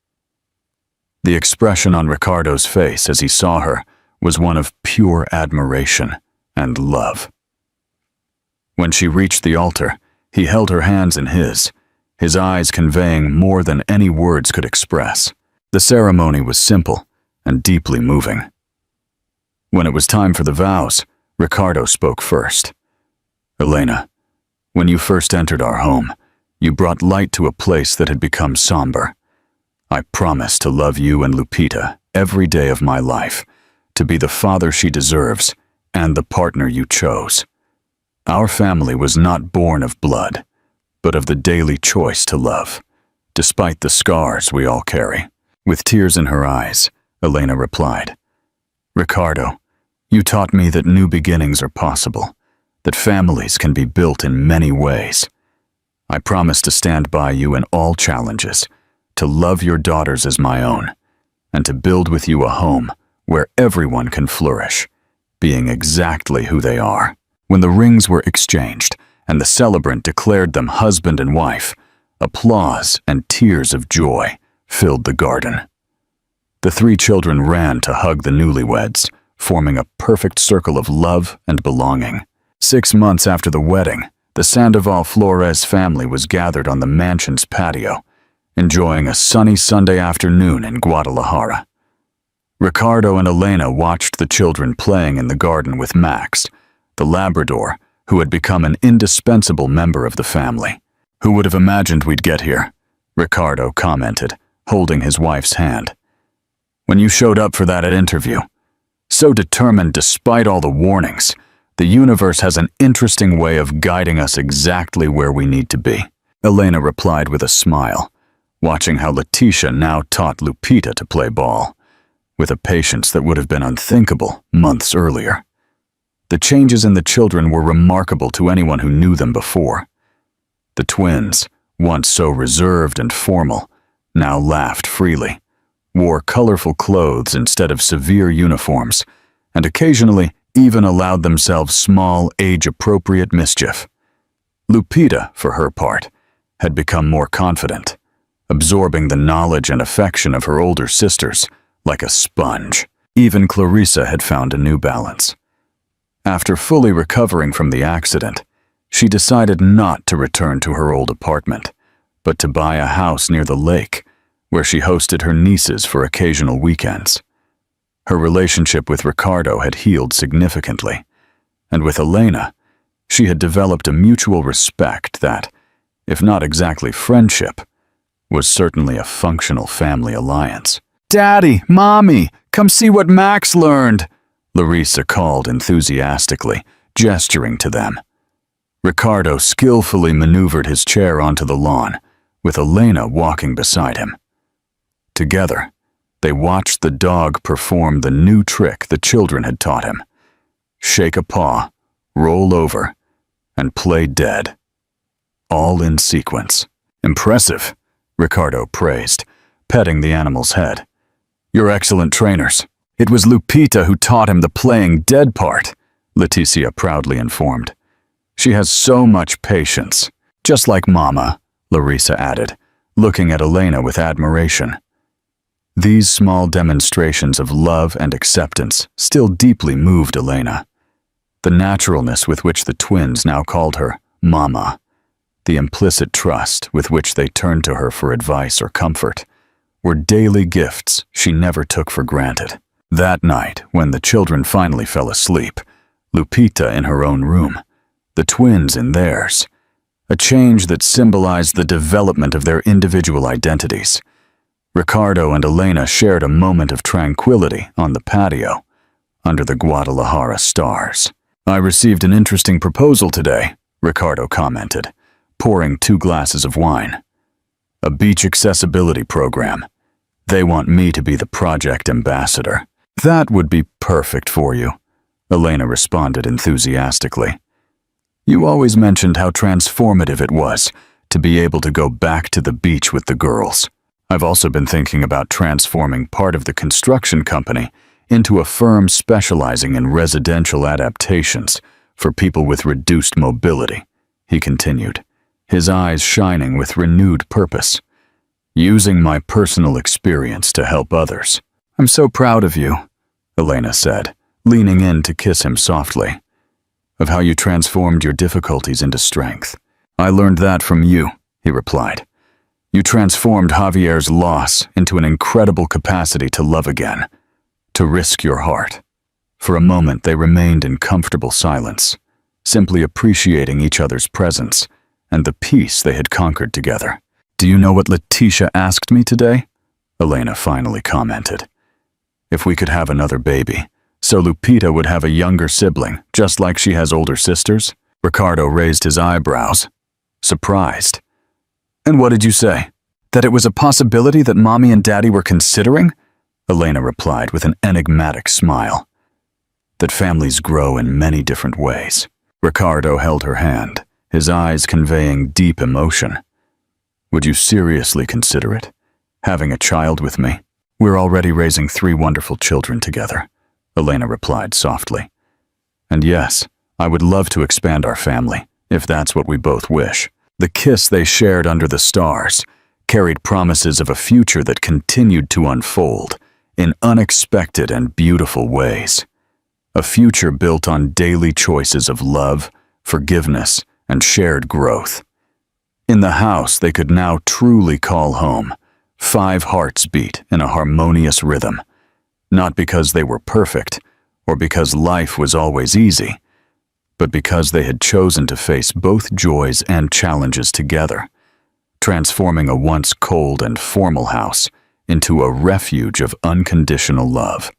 The expression on Ricardo's face as he saw her was one of pure admiration and love. When she reached the altar, he held her hands in his eyes conveying more than any words could express. The ceremony was simple and deeply moving. When it was time for the vows, Ricardo spoke first. "Elena, when you first entered our home, you brought light to a place that had become somber. I promise to love you and Lupita every day of my life, to be the father she deserves and the partner you chose. Our family was not born of blood, but of the daily choice to love, despite the scars we all carry." With tears in her eyes, Elena replied, "Ricardo, you taught me that new beginnings are possible, that families can be built in many ways. I promise to stand by you in all challenges, to love your daughters as my own, and to build with you a home where everyone can flourish, being exactly who they are." When the rings were exchanged and the celebrant declared them husband and wife, applause and tears of joy filled the garden. The 3 children ran to hug the newlyweds, forming a perfect circle of love and belonging. 6 months after the wedding, the Sandoval Flores family was gathered on the mansion's patio, enjoying a sunny Sunday afternoon in Guadalajara. Ricardo and Elena watched the children playing in the garden with Max, the Labrador, who had become an indispensable member of the family. "Who would have imagined we'd get here?" Ricardo commented, holding his wife's hand. "When you showed up for that interview, so determined despite all the warnings, the universe has an interesting way of guiding us exactly where we need to be," Elena replied with a smile, watching how Letitia now taught Lupita to play ball, with a patience that would have been unthinkable months earlier. The changes in the children were remarkable to anyone who knew them before. The twins, once so reserved and formal, now laughed freely, wore colorful clothes instead of severe uniforms, and occasionally even allowed themselves small, age-appropriate mischief. Lupita, for her part, had become more confident, absorbing the knowledge and affection of her older sisters like a sponge. Even Clarissa had found a new balance. After fully recovering from the accident, she decided not to return to her old apartment, but to buy a house near the lake, where she hosted her nieces for occasional weekends. Her relationship with Ricardo had healed significantly, and with Elena, she had developed a mutual respect that, if not exactly friendship, was certainly a functional family alliance. "Daddy, Mommy, come see what Max learned," Larissa called enthusiastically, gesturing to them. Ricardo skillfully maneuvered his chair onto the lawn, with Elena walking beside him. Together, they watched the dog perform the new trick the children had taught him: shake a paw, roll over, and play dead. All in sequence. "Impressive," Ricardo praised, petting the animal's head. "You're excellent trainers." "It was Lupita who taught him the playing dead part," Leticia proudly informed. "She has so much patience." "Just like Mama," Larissa added, looking at Elena with admiration. These small demonstrations of love and acceptance still deeply moved Elena. The naturalness with which the twins now called her Mama, the implicit trust with which they turned to her for advice or comfort, were daily gifts she never took for granted. That night, when the children finally fell asleep, Lupita in her own room, the twins in theirs, a change that symbolized the development of their individual identities. Ricardo and Elena shared a moment of tranquility on the patio, under the Guadalajara stars. "I received an interesting proposal today," Ricardo commented, pouring 2 glasses of wine. "A beach accessibility program. They want me to be the project ambassador." "That would be perfect for you," Elena responded enthusiastically. "You always mentioned how transformative it was to be able to go back to the beach with the girls. I've also been thinking about transforming part of the construction company into a firm specializing in residential adaptations for people with reduced mobility," he continued, his eyes shining with renewed purpose. "Using my personal experience to help others." "I'm so proud of you," Elena said, leaning in to kiss him softly. "Of how you transformed your difficulties into strength." "I learned that from you," he replied. "You transformed Javier's loss into an incredible capacity to love again, to risk your heart." For a moment they remained in comfortable silence, simply appreciating each other's presence and the peace they had conquered together. "Do you know what Letitia asked me today?" Elena finally commented. "If we could have another baby, so Lupita would have a younger sibling, just like she has older sisters." Ricardo raised his eyebrows, surprised. "And what did you say? That it was a possibility that Mommy and Daddy were considering?" Elena replied with an enigmatic smile. "That families grow in many different ways." Ricardo held her hand, his eyes conveying deep emotion. "Would you seriously consider it? Having a child with me?" "We're already raising 3 wonderful children together," Elena replied softly. "And yes, I would love to expand our family, if that's what we both wish." The kiss they shared under the stars carried promises of a future that continued to unfold in unexpected and beautiful ways. A future built on daily choices of love, forgiveness, and shared growth. In the house they could now truly call home, 5 hearts beat in a harmonious rhythm, not because they were perfect or because life was always easy, but because they had chosen to face both joys and challenges together, transforming a once cold and formal house into a refuge of unconditional love.